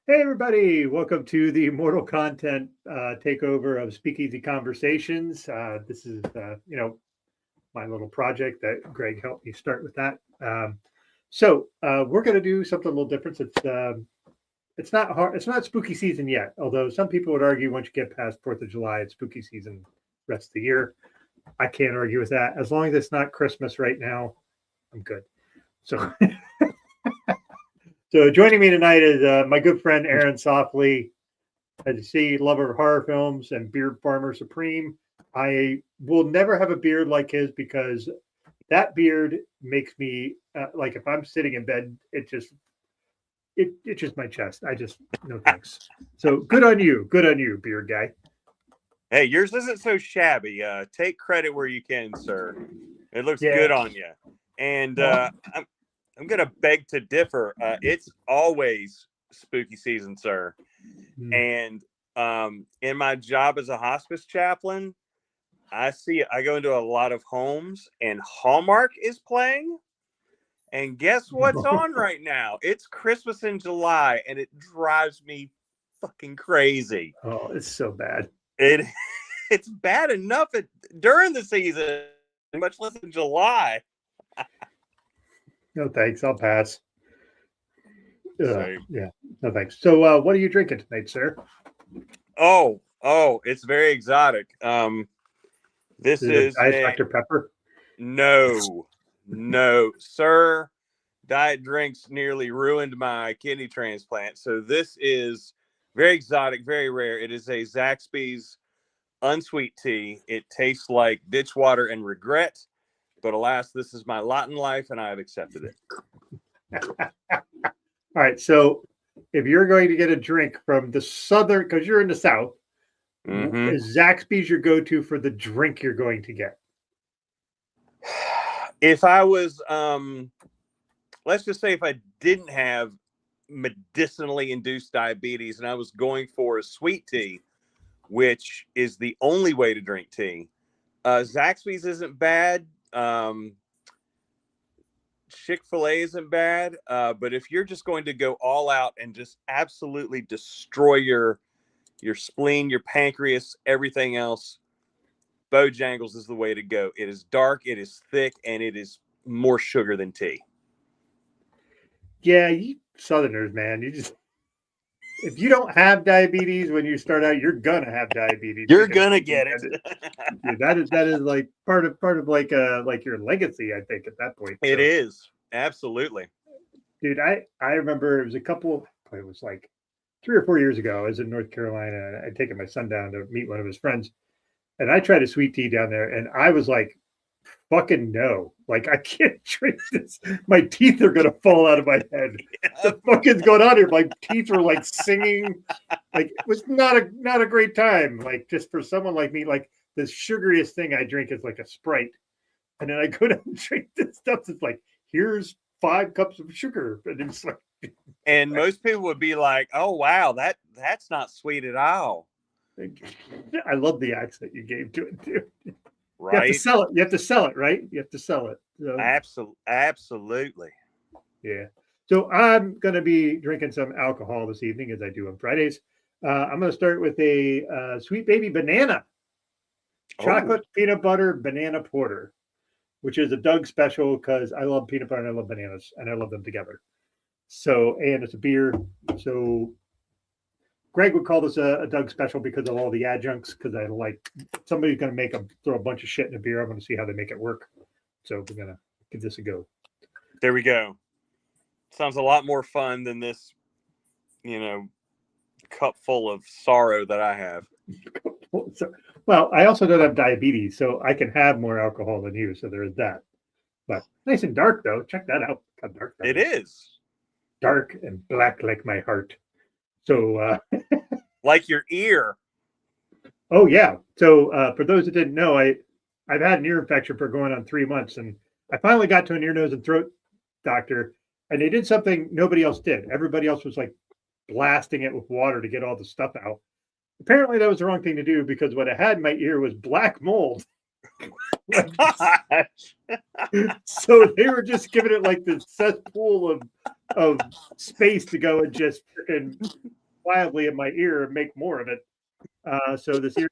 Hey, everybody. Welcome to the Mortal Content takeover of SpeakEasy Conversations. This is, my little project that Greg helped me start with that. We're going to do something a little different. It's not hard. It's not spooky season yet, although some people would argue once you get past 4th of July, it's spooky season rest of the year. I can't argue with that. As long as it's not Christmas right now, I'm good. So So joining me tonight is my good friend Aaron Saufley. As you see, lover of horror films and beard farmer supreme. I will never have a beard like his because that beard makes me like if I'm sitting in bed, it's just my chest. I just no thanks. So good on you, beard guy. Hey, yours isn't so shabby. Take credit where you can, sir. It looks good on you. And I'm going to beg to differ. It's always spooky season, sir. And in my job as a hospice chaplain, I go into a lot of homes and Hallmark is playing. And guess what's on right now? It's Christmas in July, and it drives me fucking crazy. Oh, it's so bad. It's bad enough during the season, much less in July. No thanks. I'll pass. Yeah, no thanks. So, what are you drinking tonight, sir? Oh, it's very exotic. This is Dr. Pepper. No, sir. Diet drinks nearly ruined my kidney transplant. So this is very exotic, very rare. It is a Zaxby's unsweet tea. It tastes like ditch water and regret. But alas, this is my lot in life, and I have accepted it. All right. So if you're going to get a drink from the southern, because you're in the South, is Zaxby's your go-to for the drink you're going to get? If I was, let's just say if I didn't have medicinally induced diabetes and I was going for a sweet tea, which is the only way to drink tea, Zaxby's isn't bad. Chick-fil-A isn't bad, but if you're just going to go all out and just absolutely destroy your spleen, your pancreas, everything else, Bojangles is the way to go. It is dark, it is thick, and it is more sugar than tea. Yeah, you Southerners, man, if you don't have diabetes when you start out, you're gonna have diabetes. You're gonna get it. Dude, that is like part of like your legacy, I think, at that point. It is absolutely, dude. I remember it was like 3 or 4 years ago. I was in North Carolina. I'd taken my son down to meet one of his friends, and I tried a sweet tea down there, and I was like, fucking no. Like, I can't drink this. My teeth are going to fall out of my head. The fucking's going on here? My teeth were like singing. Like, it was not a great time. Like, just for someone like me, like the sugariest thing I drink is like a Sprite. And then I go down and drink this stuff. It's like, here's 5 cups of sugar. And it's like, and most people would be like, oh, wow, that's not sweet at all. I love the accent you gave to it, too. Right. You have to sell it. You have to sell it, right? You have to sell it. So. Absolutely. Yeah. So I'm going to be drinking some alcohol this evening, as I do on Fridays. I'm going to start with a Sweet Baby Banana chocolate peanut butter banana porter, which is a Doug special because I love peanut butter and I love bananas and I love them together. So, and it's a beer. So Greg would call this a Doug special because of all the adjuncts, because I like somebody's going to throw a bunch of shit in a beer. I'm going to see how they make it work. So we're going to give this a go. There we go. Sounds a lot more fun than this, cup full of sorrow that I have. Well, I also don't have diabetes, so I can have more alcohol than you. So there is that. But nice and dark, though. Check that out. How dark that is. Dark and black like my heart. So, like your ear. Oh yeah. So, for those that didn't know, I've had an ear infection for going on 3 months, and I finally got to an ear, nose, and throat doctor, and they did something nobody else did. Everybody else was like blasting it with water to get all the stuff out. Apparently, that was the wrong thing to do because what I had in my ear was black mold. So they were just giving it like this cesspool of of space to go and just freaking wildly in my ear and make more of it. So this ear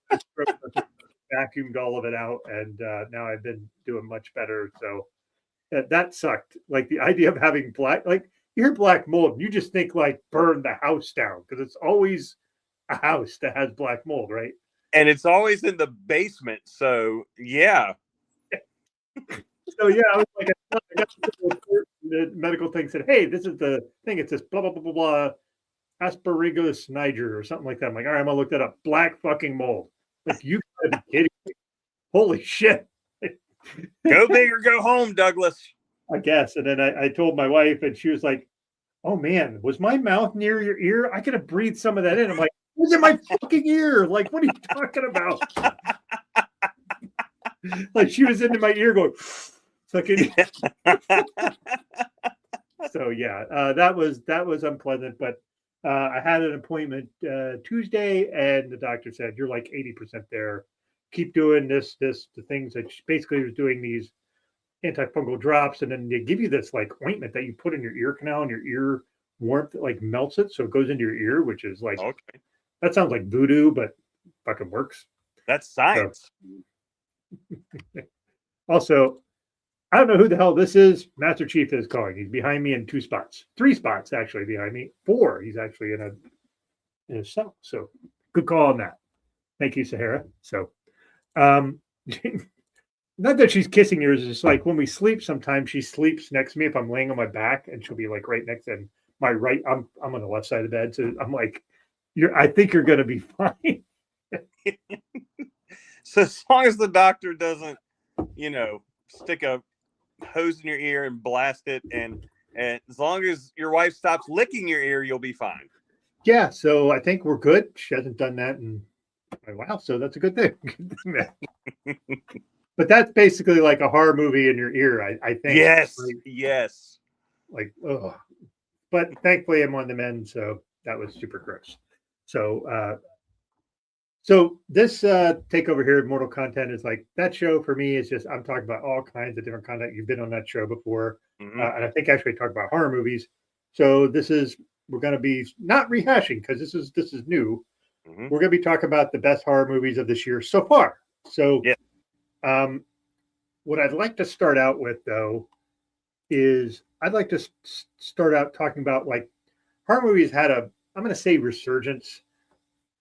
vacuumed all of it out, and now I've been doing much better. So that sucked. Like the idea of having black, like you hear black mold, you just think like burn the house down because it's always a house that has black mold, right? And it's always in the basement. So yeah. So yeah, I was like, I got the medical thing said, hey, this is the thing. It's this blah blah blah blah blah Asparagus niger or something like that. I'm like, all right, I'm gonna look that up. Black fucking mold. Like you gotta be kidding me. Holy shit. Go big or go home, Douglas. I guess. And then I told my wife, and she was like, oh man, was my mouth near your ear? I could have breathed some of that in. I'm like, it was in my fucking ear. Like, what are you talking about? Like she was into my ear going, fucking. So yeah, that was unpleasant. But I had an appointment Tuesday, and the doctor said, you're like 80% there. Keep doing the things that she basically was doing these antifungal drops, and then they give you this like ointment that you put in your ear canal, and your ear warmth like melts it, so it goes into your ear, which is like okay. That sounds like voodoo, but fucking works. That's science. So. Also, I don't know who the hell this is. Master Chief is calling. He's behind me in 2 spots, 3 spots actually behind me. 4. He's actually in a cell. So good call on that. Thank you, Sahara. So, not that she's kissing yours. It's just like when we sleep, sometimes she sleeps next to me if I'm laying on my back, and she'll be like right next to my right. I'm on the left side of the bed, so I'm like, I think you're gonna be fine. So as long as the doctor doesn't, stick a hose in your ear and blast it, and as long as your wife stops licking your ear, you'll be fine. Yeah, so I think we're good. She hasn't done that, and wow, so that's a good thing. But that's basically like a horror movie in your ear, I think. Yes, like, yes. Like, oh, but thankfully I'm on the mend, so that was super gross. So, so this takeover here, Mortal Content, is like that show for me is just I'm talking about all kinds of different content. You've been on that show before, and I think actually talk about horror movies. So we're going to be not rehashing because this is new. We're going to be talking about the best horror movies of this year so far. So, what I'd like to start out with though is I'd like to start out talking about like horror movies had I'm going to say resurgence.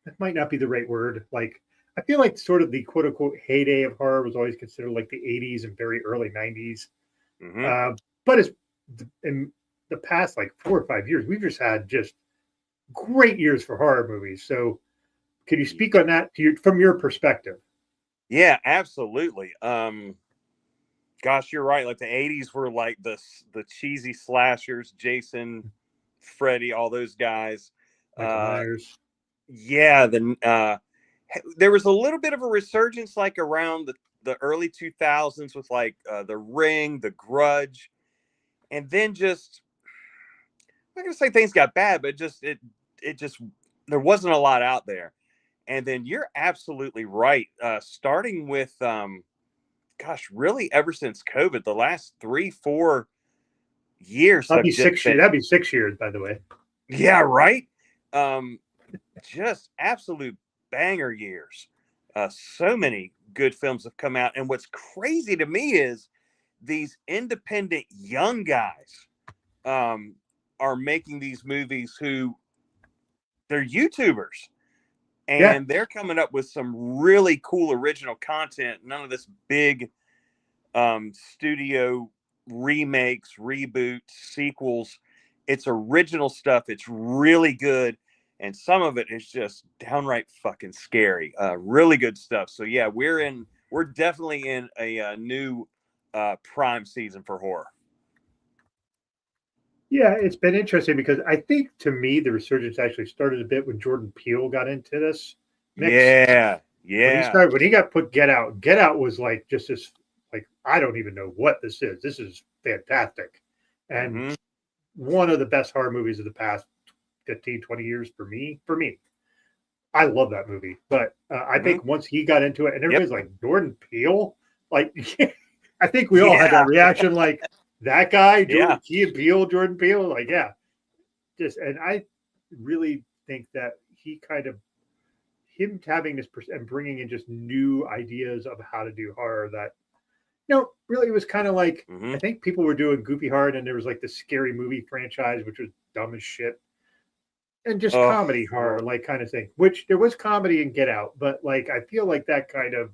That might not be the right word. Like, I feel like sort of the quote unquote heyday of horror was always considered like the 80s and very early 90s. But it's in the past like 4 or 5 years, we've just had just great years for horror movies. So, can you speak on that from your perspective? Yeah, absolutely. Gosh, you're right. Like the 80s were like the cheesy slashers, Jason, Freddy, all those guys. Michael Myers. Yeah, there was a little bit of a resurgence like around the early 2000s with like The Ring, The Grudge, and then just I'm not gonna say things got bad, but it just there wasn't a lot out there. And then you're absolutely right. Starting with really ever since COVID, the last 3-4 years That'd be 6 years. That'd be 6 years, by the way. Yeah, right. Just absolute banger years. So many good films have come out, and what's crazy to me is these independent young guys are making these movies who they're YouTubers. And they're coming up with some really cool original content. None of this big studio remakes, reboots, sequels. It's original stuff. It's really good. And some of it is just downright fucking scary. Really good stuff. So yeah, we're definitely in a new prime season for horror. Yeah, it's been interesting because I think to me the resurgence actually started a bit when Jordan Peele got into this mix. Yeah. When he got put Get Out. Get Out was like just this, like I don't even know what this is. This is fantastic, and one of the best horror movies of the past 15, 20 years for me. I love that movie, but I think once he got into it, and everybody's like Jordan Peele, like I think we all had that reaction, like. that guy, Yeah. Jordan Peele, like, yeah, just, and I really think that he kind of, him having this and bringing in just new ideas of how to do horror that, really was kind of like, I think people were doing goofy horror, and there was like the scary movie franchise, which was dumb as shit, and just comedy horror, like, kind of thing, which there was comedy in Get Out, but like, I feel like that kind of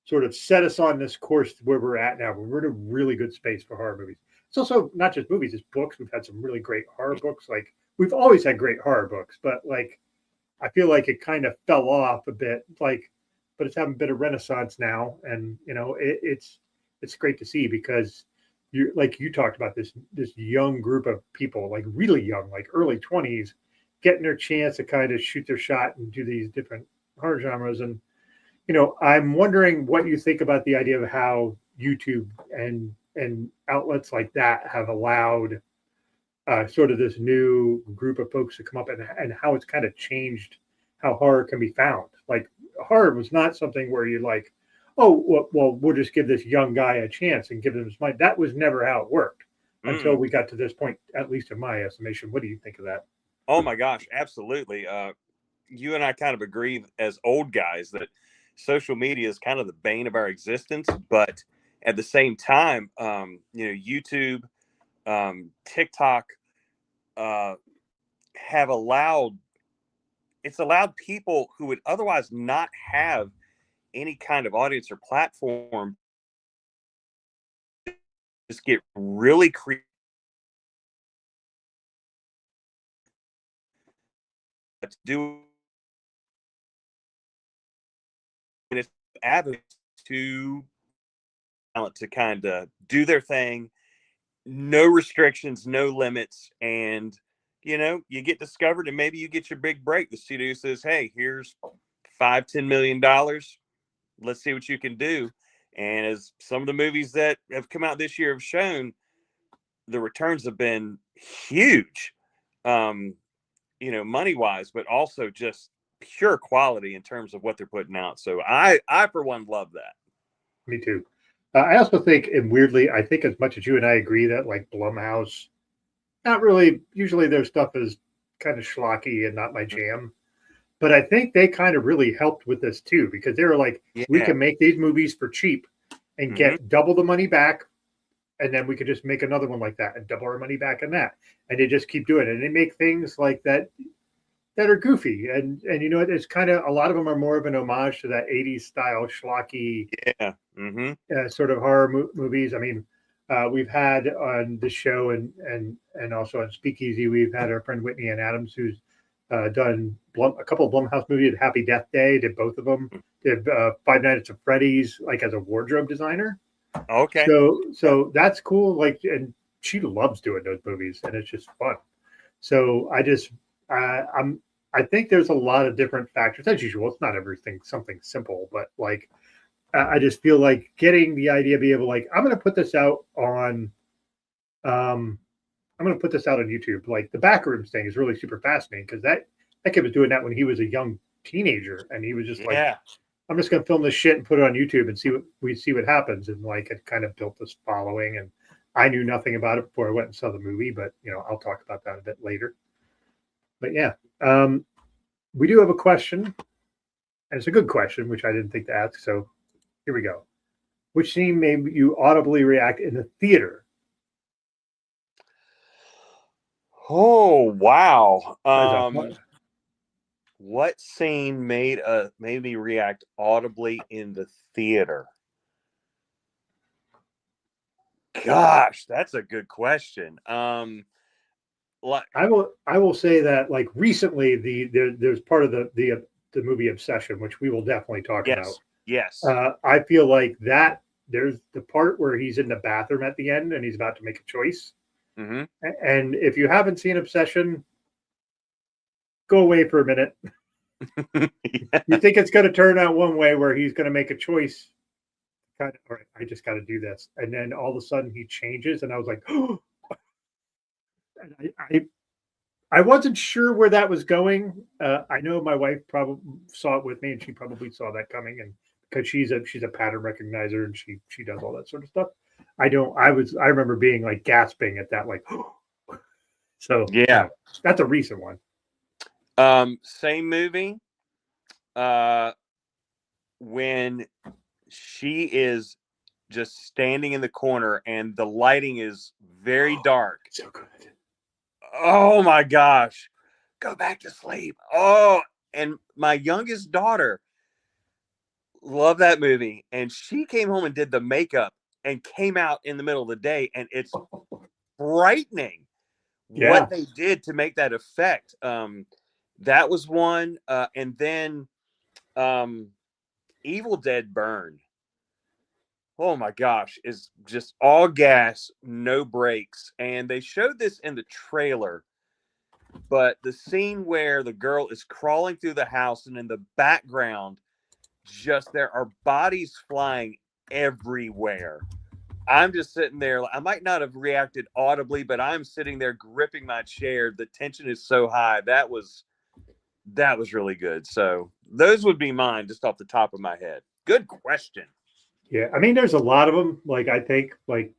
sort of set us on this course where we're at now. We're in a really good space for horror movies. It's also not just movies, it's books. We've had some really great horror books. Like, we've always had great horror books, but like, I feel like it kind of fell off a bit, like, but it's having a bit of renaissance now. And, it's great to see, because you talked about this young group of people, like really young, like early 20s, getting their chance to kind of shoot their shot and do these different horror genres. And, I'm wondering what you think about the idea of how YouTube and outlets like that have allowed sort of this new group of folks to come up, and how it's kind of changed how horror can be found. Like, horror was not something where you like, oh, well, we'll just give this young guy a chance and give him his money. That was never how it worked until we got to this point, at least in my estimation. What do you think of that? Oh my gosh, absolutely. You and I kind of agree as old guys that social media is kind of the bane of our existence, but at the same time, YouTube, TikTok, have allowed people who would otherwise not have any kind of audience or platform just get really creative to do avenues to talent to kind of do their thing, no restrictions, no limits, and you get discovered, and maybe you get your big break. The studio says, hey, here's $5-10 million, let's see what you can do. And as some of the movies that have come out this year have shown, the returns have been huge, money wise, but also just pure quality in terms of what they're putting out. So I for one love that. Me too. I also think, and weirdly, I think as much as you and I agree that like Blumhouse, not really, usually their stuff is kind of schlocky and not my jam. But I think they kind of really helped with this too, because they were like, we can make these movies for cheap and get double the money back. And then we could just make another one like that and double our money back on that. And they just keep doing it. And they make things like that are goofy. And it's kind of, a lot of them are more of an homage to that 80s style schlocky sort of horror movies. I mean, we've had on the show and also on SpeakEasy, we've had our friend Whitney Ann Adams, who's done a couple of Blumhouse movies. Happy Death Day, did both of them. Did Five Nights at Freddy's, like as a wardrobe designer. Okay. So that's cool. Like, and she loves doing those movies, and it's just fun. So I think there's a lot of different factors. As usual, it's not everything something simple, but like, I just feel like getting the idea, be able, like, I'm going to put this out on, YouTube. Like, the Backrooms thing is really super fascinating, because that kid was doing that when he was a young teenager, and he was just like, I'm just going to film this shit and put it on YouTube and see what happens. And like, it kind of built this following, and I knew nothing about it before I went and saw the movie, but I'll talk about that a bit later. But yeah, we do have a question, and it's a good question, which I didn't think to ask. So here we go. Which scene made you audibly react in the theater? Oh, wow. What scene made me react audibly in the theater? Gosh, that's a good question. I will say that, like, recently there's part of the movie Obsession, which we will definitely talk about. Yes. I feel like that there's the part where he's in the bathroom at the end and he's about to make a choice. And if you haven't seen Obsession, go away for a minute. You think it's going to turn out one way where he's going to make a choice. All right, I just got to do this. And then all of a sudden he changes, and I was like, oh. And I wasn't sure where that was going. I know my wife probably saw it with me, and she probably saw that coming, and because she's a pattern recognizer and she does all that sort of stuff. I remember being like gasping at that, like, so Yeah. that's a recent one. Same movie. When she is just standing in the corner and the lighting is very dark. So good. Oh my gosh. Go back to sleep. Oh, and my youngest daughter loved that movie. And she came home and did the makeup and came out in the middle of the day. And it's frightening Yeah. what they did to make that effect. That was one. And then Evil Dead Burn. Oh my gosh, is just all gas, no brakes. And they showed this in the trailer, but the scene where the girl is crawling through the house and in the background, just there are bodies flying everywhere. I'm just sitting there. I might not have reacted audibly, but I'm sitting there gripping my chair. The tension is so high. That was really good. So those would be mine just off the top of my head. Good question. Yeah. I mean, there's a lot of them. Like, I think, like,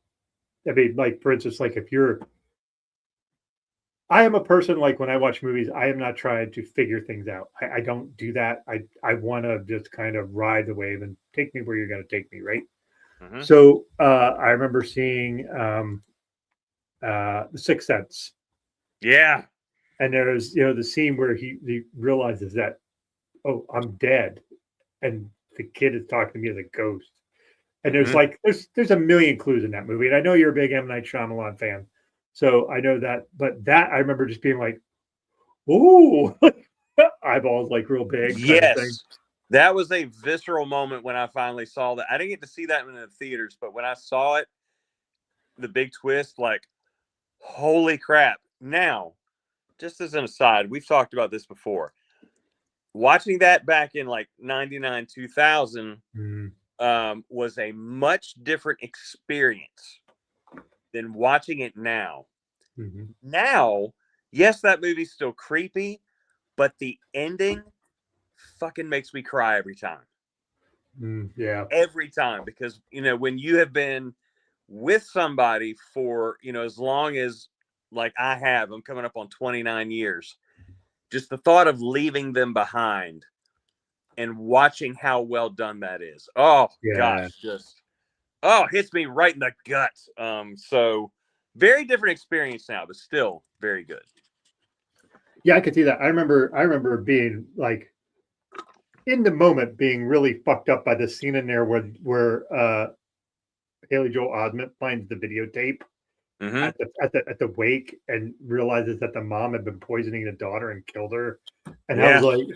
I mean, like, for instance, like, I am a person, like, when I watch movies, I am not trying to figure things out. I don't do that. I want to just kind of ride the wave and take me where you're going to take me, right? Mm-hmm. So I remember seeing The Sixth Sense. Yeah. And there's, the scene where he realizes that, oh, I'm dead. And the kid is talking to me as a ghost. And there's Mm-hmm. like, there's a million clues in that movie. And I know you're a big M. Night Shyamalan fan. So I know that, but that I remember just being like, ooh, eyeballs like real big kind of thing. Yes. That was a visceral moment when I finally saw that. I didn't get to see that in the theaters, but when I saw it, the big twist, like, holy crap. Now, just as an aside, we've talked about this before. Watching that back in like 99, 2000 was a much different experience than watching it now. Mm-hmm. Now, yes, that movie's still creepy, but the ending fucking makes me cry every time. Yeah. Every time. Because, when you have been with somebody for, as long as like I have, I'm coming up on 29 years, just the thought of leaving them behind and watching how well done that is. Oh Yeah. gosh, hits me right in the gut. So very different experience now, but still very good. Yeah, I could see that. I remember being like in the moment being really fucked up by the scene in there where Haley Joel Osment finds the videotape Mm-hmm. at the wake and realizes that the mom had been poisoning the daughter and killed her. And I was Yeah. like,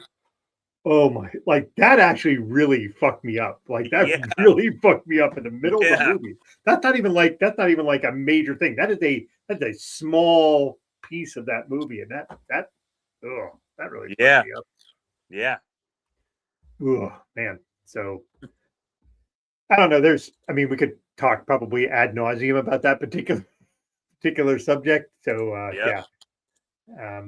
oh my, like that actually really fucked me up. Like that Yeah. really fucked me up in the middle of the Yeah. movie. That's not even like a major thing. That's a small piece of that movie. And that really fucked Yeah. me up. Yeah. Oh man. So I don't know. We could talk probably ad nauseum about that particular subject. So Yep. yeah.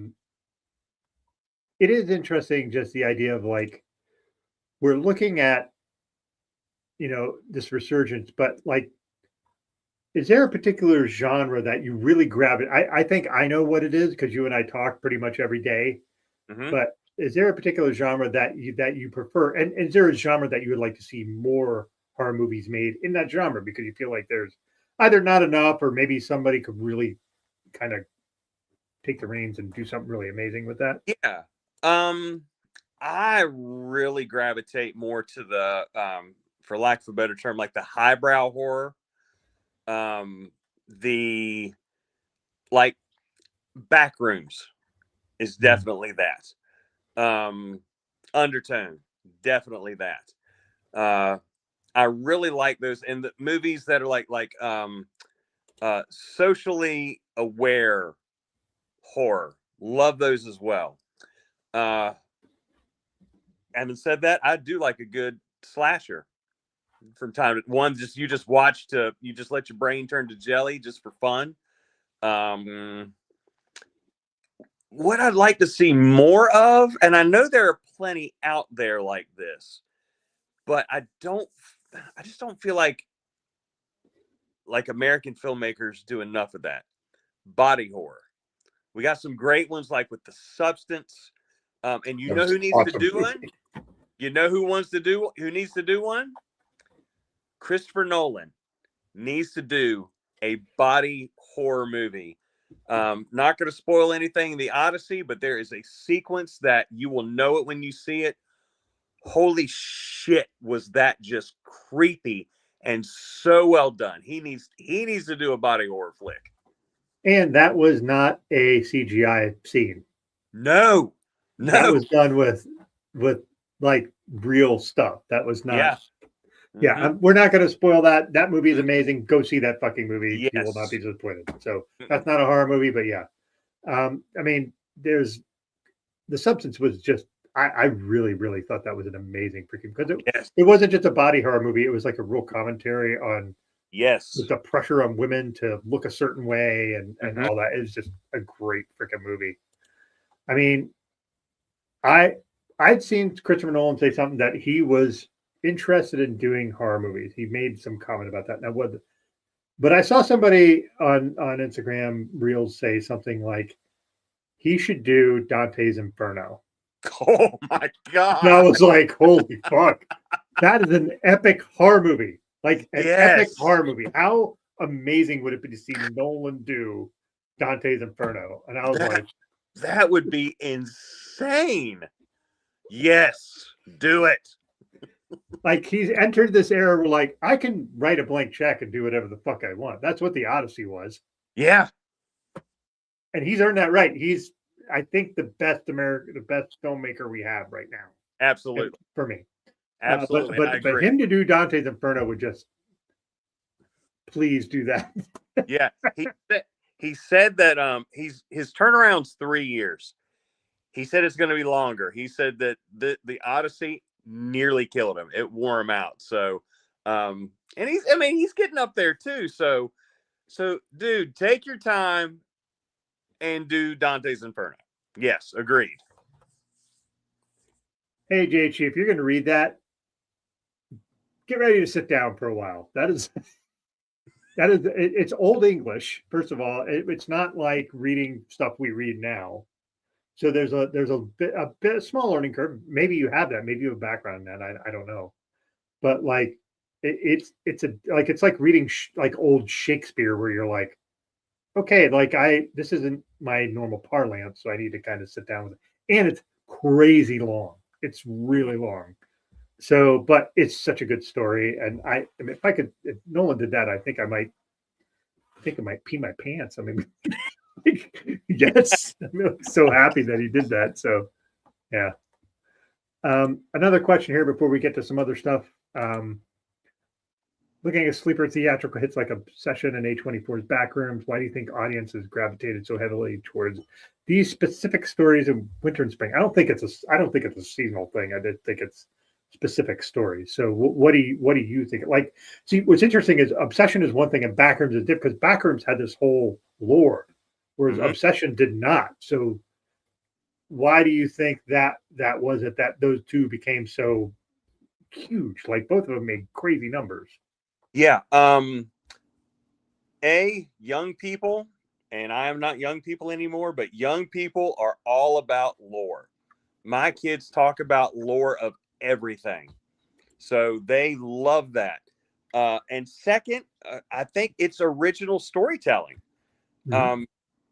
It is interesting, just the idea of like we're looking at this resurgence, but like, is there a particular genre that you really grab it? I think I know what it is because you and I talk pretty much every day. Mm-hmm. But is there a particular genre that you prefer, and is there a genre that you would like to see more horror movies made in that genre because you feel like there's either not enough or maybe somebody could really kind of take the reins and do something really amazing with that? Yeah. I really gravitate more to the for lack of a better term, like the highbrow horror. The like Backrooms is definitely that. Undertone, definitely that. I really like those, and the movies that are like socially aware horror. Love those as well. Having said that, I do like a good slasher from time to one. You just watch to you just let your brain turn to jelly just for fun. What I'd like to see more of, and I know there are plenty out there like this, but I just don't feel like like American filmmakers do enough of that. Body horror. We got some great ones like with The Substance. And you know who needs to do one? You know who needs to do one? Christopher Nolan needs to do a body horror movie. Not going to spoil anything in The Odyssey, but there is a sequence that you will know it when you see it. Holy shit, was that just creepy and so well done. He needs to do a body horror flick. And that was not a CGI scene. No. That was done with like real stuff. That was not. Yeah. Yeah, we're not going to spoil that. That movie is amazing. Go see that fucking movie. Yes. You will not be disappointed. So that's not a horror movie, but yeah. I mean, The Substance was just. I really, really thought that was an amazing freaking, because it wasn't just a body horror movie. It was like a real commentary on the pressure on women to look a certain way and all that. It was just a great freaking movie. I mean, I'd seen Christopher Nolan say something that he was interested in doing horror movies. He made some comment about that. Now, but I saw somebody on Instagram Reels say something like he should do Dante's Inferno. Oh my God. And I was like, holy fuck. That is an epic horror movie. Like an epic horror movie. How amazing would it be to see Nolan do Dante's Inferno? And I was like, that would be insane. Yes, do it. Like, he's entered this era where, like, I can write a blank check and do whatever the fuck I want. That's what The Odyssey was. Yeah. And he's earned that right. He's, I think, the best filmmaker we have right now. Absolutely. For me. Absolutely. But him to do Dante's Inferno would just, please do that. Yeah. He said that his turnaround's 3 years. He said it's going to be longer. He said that the Odyssey nearly killed him. It wore him out. So, and he's getting up there too. So dude, take your time and do Dante's Inferno. Yes, agreed. Hey, JH, if you're going to read that, get ready to sit down for a while. It's old English. First of all, it's not like reading stuff we read now. So there's a small learning curve. Maybe you have that. Maybe you have a background in that. I don't know. But like it's like reading like old Shakespeare, where you're like, okay, like this isn't my normal parlance, so I need to kind of sit down with it. And it's crazy long. It's really long. So, but it's such a good story. And I mean, if Nolan did that, I think I might pee my pants. I mean, yes, I'm so happy that he did that. So, yeah. Another question here before we get to some other stuff. Looking at sleeper theatrical hits like Obsession and A24's Backrooms, why do you think audiences gravitated so heavily towards these specific stories in winter and spring? I don't think it's a seasonal thing. I did think it's specific stories. So what do you think? Like, see, what's interesting is Obsession is one thing and Backrooms is different, because Backrooms had this whole lore, whereas Obsession did not. So why do you think that was it, that those two became so huge? Like, both of them made crazy numbers. Yeah. Young people, and I am not young people anymore, but young people are all about lore. My kids talk about lore of everything. So they love that. And second, I think it's original storytelling.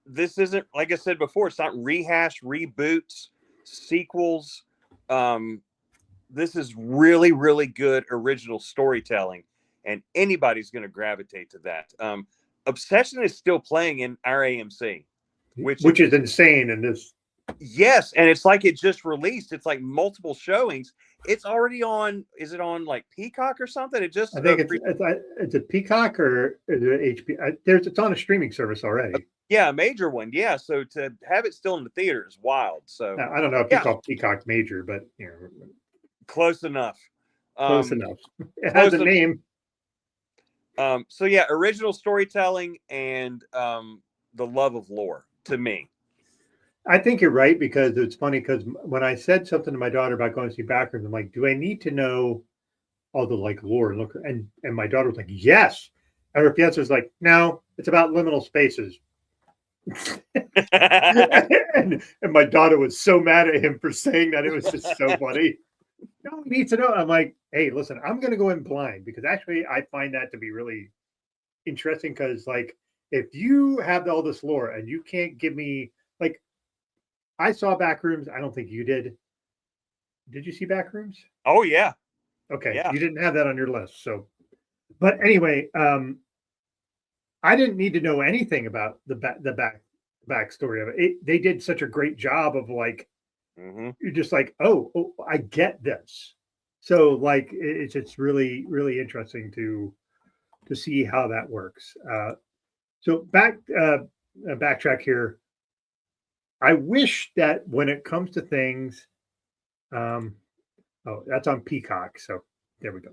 This isn't, like I said before, it's not rehash, reboots, sequels. This is really, really good original storytelling. And anybody's going to gravitate to that. Obsession is still playing in our AMC, which is insane. In this, yes, and it's like it just released. It's like multiple showings. It's already on. Is it on like Peacock or something? It just. I think it's a Peacock or is it HP? It's on a streaming service already. Yeah, a major one. Yeah, so to have it still in the theater is wild. So now, I don't know if you call Peacock major, but close enough. Close enough. It has a name. So yeah, original storytelling and the love of lore to me. I think you're right, because it's funny, because when I said something to my daughter about going to see Backrooms, I'm like, do I need to know all the like lore and look? And my daughter was like, yes. Or if the answer is like, no, it's about liminal spaces. and my daughter was so mad at him for saying that. It was just so funny. No, he needs to know. I'm like, hey, listen, I'm going to go in blind because actually I find that to be really interesting because, like, if you have all this lore and you can't give me, like, I saw Backrooms. I don't think you did. Did you see Backrooms? Oh yeah, Okay, yeah. you didn't have that on your list. So, but anyway, I didn't need to know anything about the backstory of it. They did such a great job of like Hmm. you're just like, oh, I get this. So like it's really really interesting to see how that works. So backtrack here. I wish that when it comes to things, um, oh, that's on Peacock. So there we go.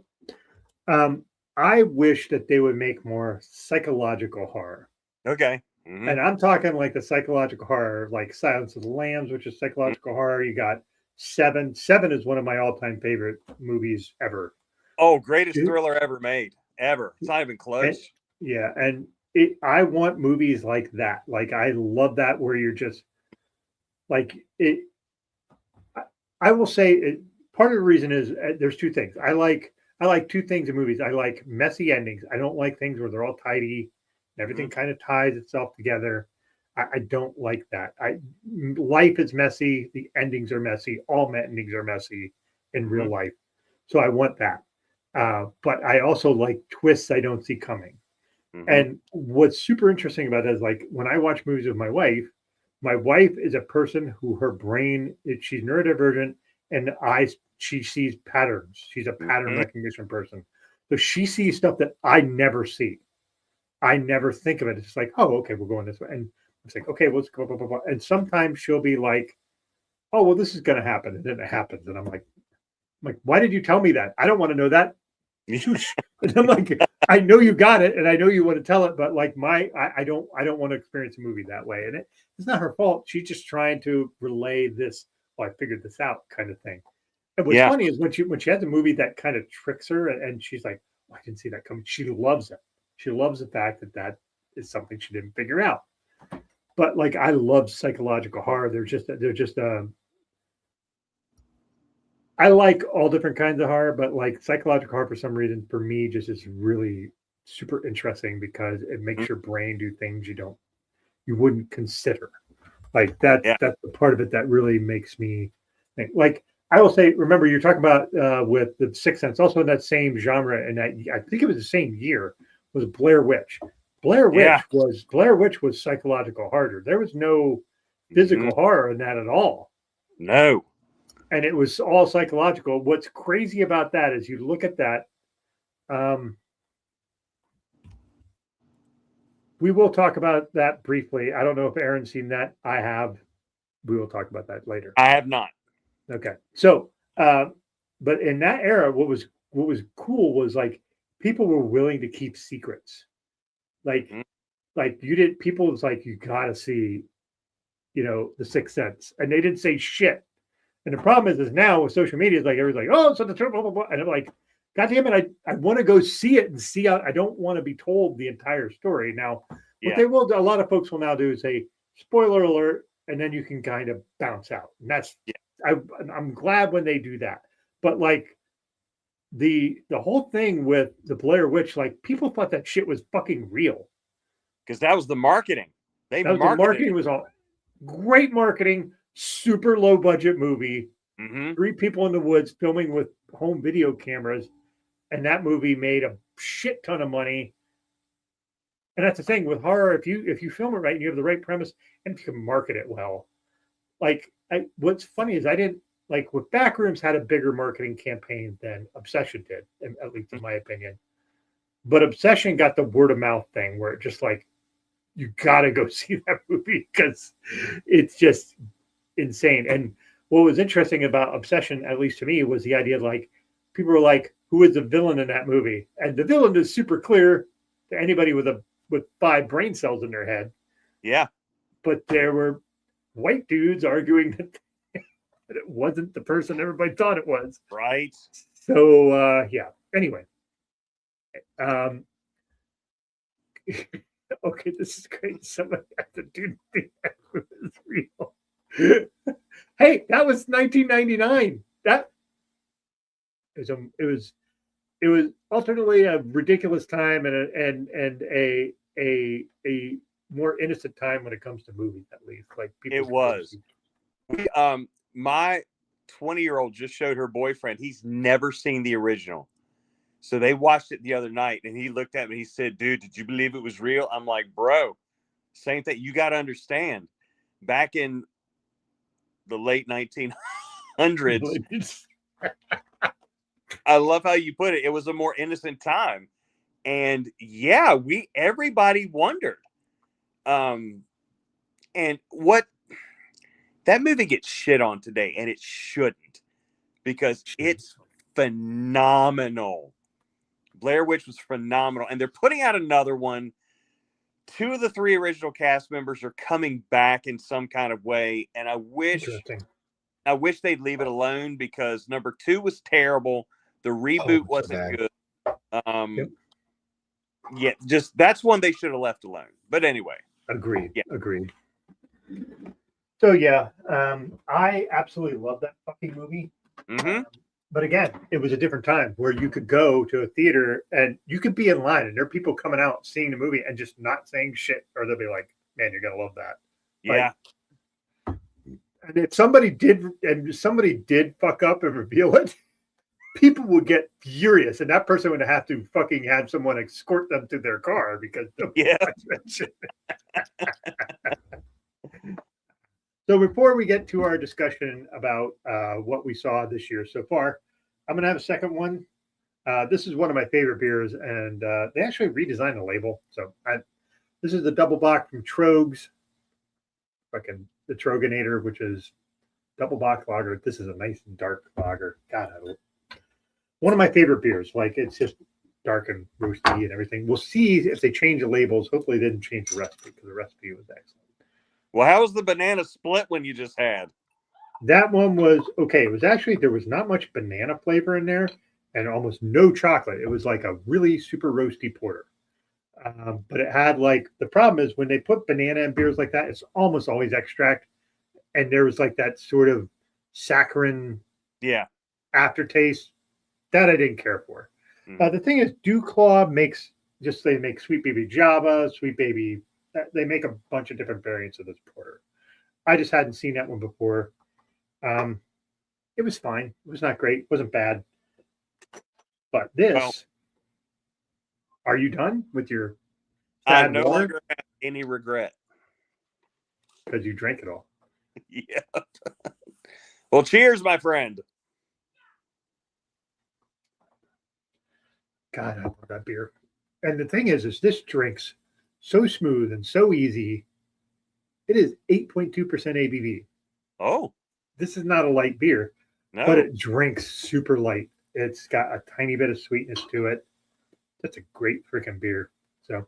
Um, I wish that they would make more psychological horror. Okay. Hmm. And I'm talking like the psychological horror, like Silence of the Lambs, which is psychological horror. You got Seven. Seven is one of my all-time favorite movies ever. Oh, greatest thriller ever made, ever. It's not even And close. yeah, and I want movies like that. Like I love that where you're just like it. I will say part of the reason is there's two things. I like two things in movies. I like messy endings. I don't like things where they're all tidy. Everything Hmm. kind of ties itself together. I don't like that. Life is messy. The endings are messy. All endings are messy in Hmm. real life. So I want that. But I also like twists I don't see coming. Hmm. And what's super interesting about it is like when I watch movies with my wife is a person who her brain she's neurodivergent and she sees patterns. She's a pattern Hmm. recognition person. So she sees stuff that I never see. I never think of it. It's just like, oh, okay, we're going this way. And it's like, okay, let's go, blah, blah, blah. And sometimes she'll be like, oh, well, this is gonna happen. And then it happens. And I'm like, why did you tell me that? I don't want to know that. Shoosh. And I'm like, I know you got it, and I know you want to tell it, but like I don't want to experience a movie that way. And it's not her fault. She's just trying to relay this. Well, I figured this out, kind of thing. And what's Yeah. funny is when she has a movie that kind of tricks her, and she's like, oh, I didn't see that coming. She loves it. She loves the fact that that is something she didn't figure out. But like, I love psychological horror. They're just I like all different kinds of horror, but like psychological horror for some reason for me just is really super interesting because it makes your brain do things you wouldn't consider. Like Yeah. that's the part of it that really makes me think. Like I will say, remember you're talking about with the Sixth Sense, also in that same genre, and that I think it was the same year was Blair Witch. Yeah. Blair Witch was psychological horror. There was no Hmm. physical horror in that at all, No. and it was all psychological. What's crazy about that is you look at that. Um, we will talk about that briefly. I don't know if Aaron's seen that. I have. We will talk about that later. I have not. Okay. So, but in that era, what was cool was like people were willing to keep secrets. Like, Hmm. like you did. People was like, you got to see, the Sixth Sense, and they didn't say shit. And the problem is now with social media, it's like everybody's like, oh, so the truth, blah blah blah, and I'm like, God damn it, I want to go see it and see how. I don't want to be told the entire story. Now, what Yeah. they will do, a lot of folks will now do is say, spoiler alert, and then you can kind of bounce out. And that's Yeah. I, I'm glad when they do that. But like the whole thing with the Blair Witch, like people thought that shit was fucking real. Because that was the marketing. They That was the marketed marketing it. was all great marketing, super low budget movie, Hmm. three people in the woods filming with home video cameras, and that movie made a shit ton of money. And that's the thing with horror, if you film it right and you have the right premise and if you can market it well. Like what's funny is I didn't like what Backrooms had a bigger marketing campaign than Obsession did, at least in my opinion. But Obsession got the word of mouth thing where it just like you gotta go see that movie because it's just insane. And what was interesting about Obsession, at least to me, was the idea of like people were like, "Who is the villain in that movie?" And the villain is super clear to anybody with five brain cells in their head. Yeah. But there were white dudes arguing that it wasn't the person everybody thought it was. Right. So yeah. Anyway, um, Okay, this is great. Somebody had to do that was real. Hey, that was 1999. That it was alternately a ridiculous time and a more innocent time when it comes to movies, at least. Like people It could go was. see. My 20-year-old just showed her boyfriend. He's never seen the original. So they watched it the other night, and he looked at me. He said, "Dude, did you believe it was real?" I'm like, "Bro, same thing. You got to understand. Back in the late 1900s, I love how you put it. It was a more innocent time, and yeah, everybody wondered. And what that movie gets shit on today, and it shouldn't, because it's phenomenal. Blair Witch was phenomenal, and they're putting out another one. 2 of the 3 original cast members are coming back in some kind of way, and I wish they'd leave it alone, because number 2 was terrible. The reboot wasn't good. Yep. Yeah, just that's one they should have left alone. But anyway, Agreed. Yeah. Agreed. So yeah, I absolutely love that fucking movie. Mm-hmm. But again, it was a different time where you could go to a theater and you could be in line, and there are people coming out seeing the movie and just not saying shit, or they'll be like, "Man, you're gonna love that." Yeah. Like, and if somebody did fuck up and reveal it, people would get furious, and that person would have to fucking have someone escort them to their car because Yeah. So before we get to our discussion about what we saw this year so far, I'm going to have a second one. This is one of my favorite beers, and they actually redesigned the label. So this is the double bock from Trogs, fucking the Troganator, which is double bock lager. This is a nice dark lager. God, one of my favorite beers. Like, it's just dark and roasty and everything. We'll see if they change the labels. Hopefully, they didn't change the recipe, because the recipe was excellent. Well, how was the banana split one you just had? That one was okay. It was actually, there was not much banana flavor in there and almost no chocolate. It was like a really super roasty porter. But it had, like, the problem is when they put banana in beers like that, it's almost always extract. And there was like that sort of saccharine aftertaste that I didn't care for. The thing is, Dew Claw they make Sweet Baby Java, Sweet Baby. They make a bunch of different variants of this porter. I just hadn't seen that one before. It was fine. It was not great. It wasn't bad. But this, are you done with your I no longer have any regret. Because you drank it all. Yeah. Well, cheers, my friend. God, I love that beer. And the thing is this drinks so smooth and so easy. It is 8.2% ABV. Oh. This is not a light beer, but it drinks super light. It's got a tiny bit of sweetness to it. That's a great freaking beer. So,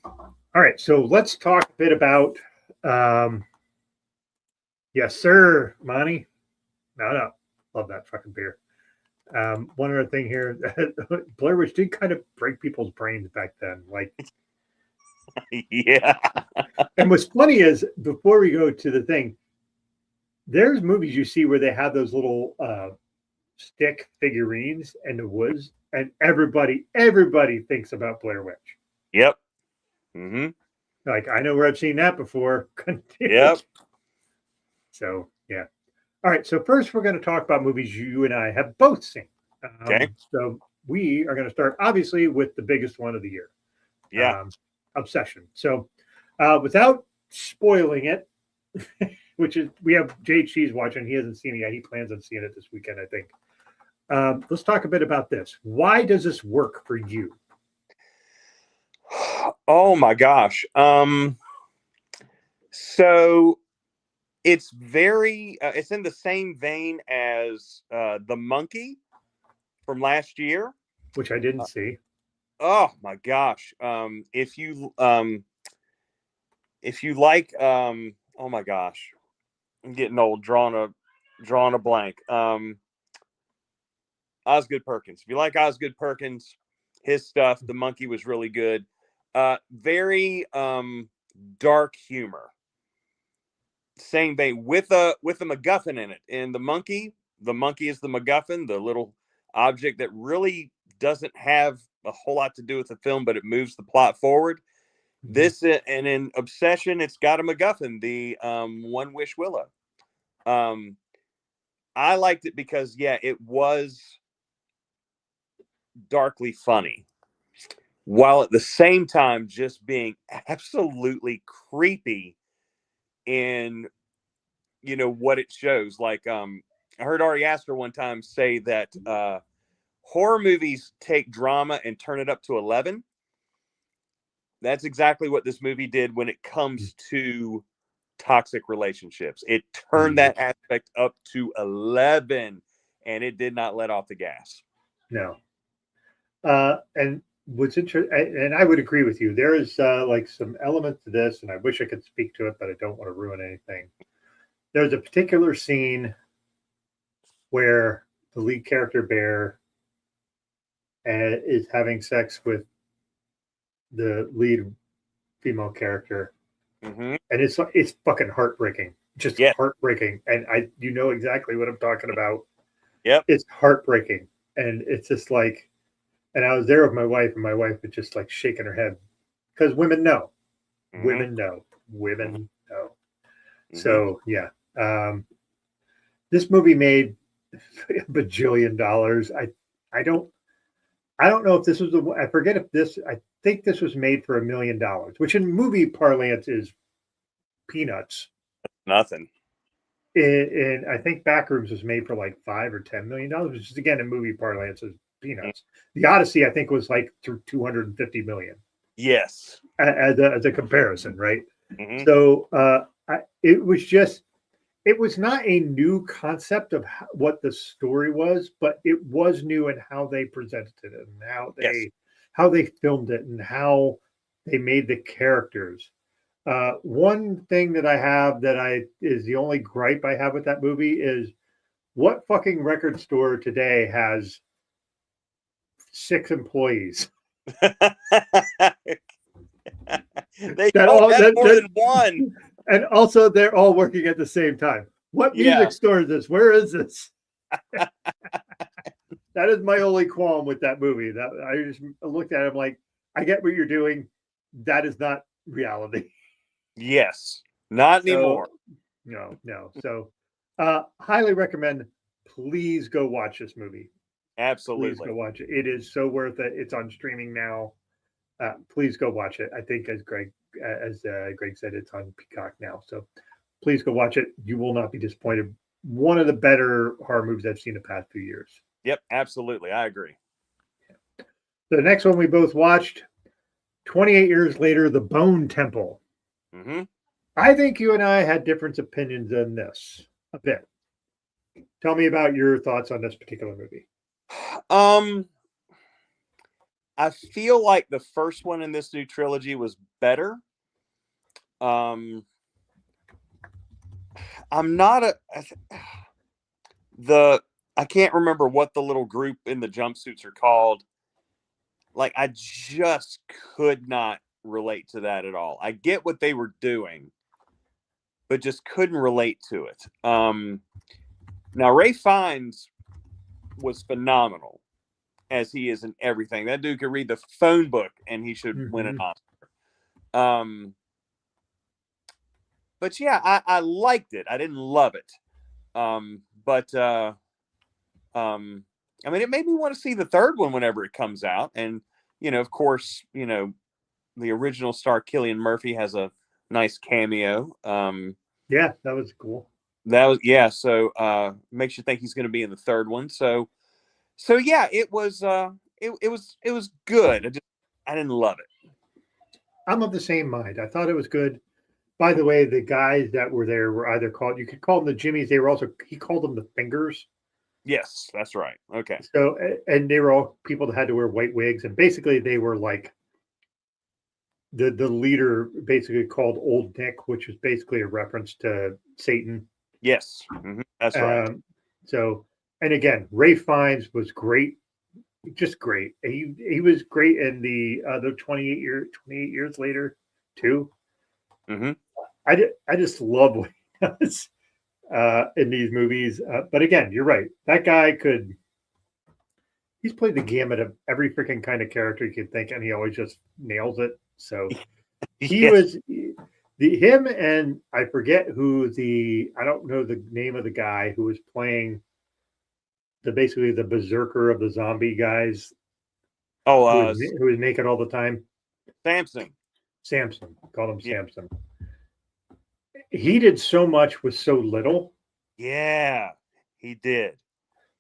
all right. So let's talk a bit about, yes, sir, Monty. No. Love that fucking beer. One other thing here, Blair Witch did kind of break people's brains back then. Like, yeah. And what's funny is, before we go to the thing, there's movies you see where they have those little stick figurines in the woods, and everybody thinks about Blair Witch. Yep. Mm-hmm. Like, I know where I've seen that before. Yep. So, yeah. All right. So first, we're going to talk about movies you and I have both seen. Okay. So we are going to start, obviously, with the biggest one of the year. Yeah. Obsession. So without spoiling it, which is, we have JHC's watching. He hasn't seen it yet. He plans on seeing it this weekend, I think. Let's talk a bit about this. Why does this work for you? Oh my gosh. So it's very it's in the same vein as The Monkey from last year, which I didn't see. Oh my gosh. If you like oh my gosh, I'm getting old, drawing a blank. Osgood Perkins. If you like Osgood Perkins, his stuff, The Monkey was really good. Very dark humor. Same vein with a MacGuffin in it. And the monkey is the MacGuffin, the little object that really doesn't have a whole lot to do with the film, but it moves the plot forward. This and in Obsession, it's got a MacGuffin, the One Wish Willow. I liked it because it was darkly funny, while at the same time just being absolutely creepy in what it shows. Like I heard Ari Aster one time say that horror movies take drama and turn it up to 11. That's exactly what this movie did when it comes to toxic relationships. It turned that aspect up to 11, and it did not let off the gas. No. And what's interesting, and I would agree with you, there is like some elements to this, and I wish I could speak to it, but I don't want to ruin anything. There's a particular scene where the lead character Bear is having sex with the lead female character, and it's fucking heartbreaking, just heartbreaking. And you know exactly what I'm talking about. Yep, it's heartbreaking, and it's just like, and I was there with my wife, and my wife was just like shaking her head because women know, women know. So yeah, this movie made $1 bajillion. I don't know if this was I forget if this. I think this was made for $1 million, which in movie parlance is peanuts. Nothing. And I think Backrooms was made for like $5 or $10 million, which is again in movie parlance is peanuts. The Odyssey I think was like through 250 million. Yes, as a comparison, right? So it was not a new concept of what the story was, but it was new in how they presented it and how they filmed it and how they made the characters. One thing that I have is the only gripe I have with that movie is what fucking record store today has 6 employees? They all have more than one. And also, they're all working at the same time. What music store is this? Where is this? That is my only qualm with that movie. That I just looked at it like, I get what you're doing. That is not reality. Yes, not anymore. No. So, highly recommend. Please go watch this movie. Absolutely, please go watch it. It is so worth it. It's on streaming now. Please go watch it. I think, as Greg said, it's on Peacock now. So please go watch it. You will not be disappointed. One of the better horror movies I've seen the past few years. Yep, absolutely. I agree. The next one we both watched, 28 years later, The Bone Temple. I think you and I had different opinions on this a bit. Tell me about your thoughts on this particular movie. I feel like the first one in this new trilogy was better. I'm not I can't remember what the little group in the jumpsuits are called. Like, I just could not relate to that at all. I get what they were doing, but just couldn't relate to it. Now, Ralph Fiennes was phenomenal, as he is in everything. That dude could read the phone book, and he should win an Oscar. But yeah, I liked it. I didn't love it. But I mean, it made me want to see the third one whenever it comes out. And, of course, the original star Cillian Murphy has a nice cameo. Yeah, that was cool. So makes you think he's going to be in the third one. So yeah, it was good. I didn't love it. I'm of the same mind. I thought it was good. By the way, the guys that were there were either called, you could call them the Jimmies. He called them the Fingers. Yes, that's right. Okay. So, and they were all people that had to wear white wigs. And basically they were like, the leader basically called Old Nick, which was basically a reference to Satan. Yes, that's right. So, and again, Ralph Fiennes was great just great. He was great in the other 28 years later too. Mm-hmm. I just love what he does in these movies. But again, you're right. That guy could. He's played the gamut of every freaking kind of character you could think, and he always just nails it. So he Yeah. was him, and I forget who I don't know the name of the guy who was playing basically the berserker of the zombie guys Oh, who was naked all the time. Samson. Samson, called him Yeah. Samson. He did so much with so little. Yeah, he did.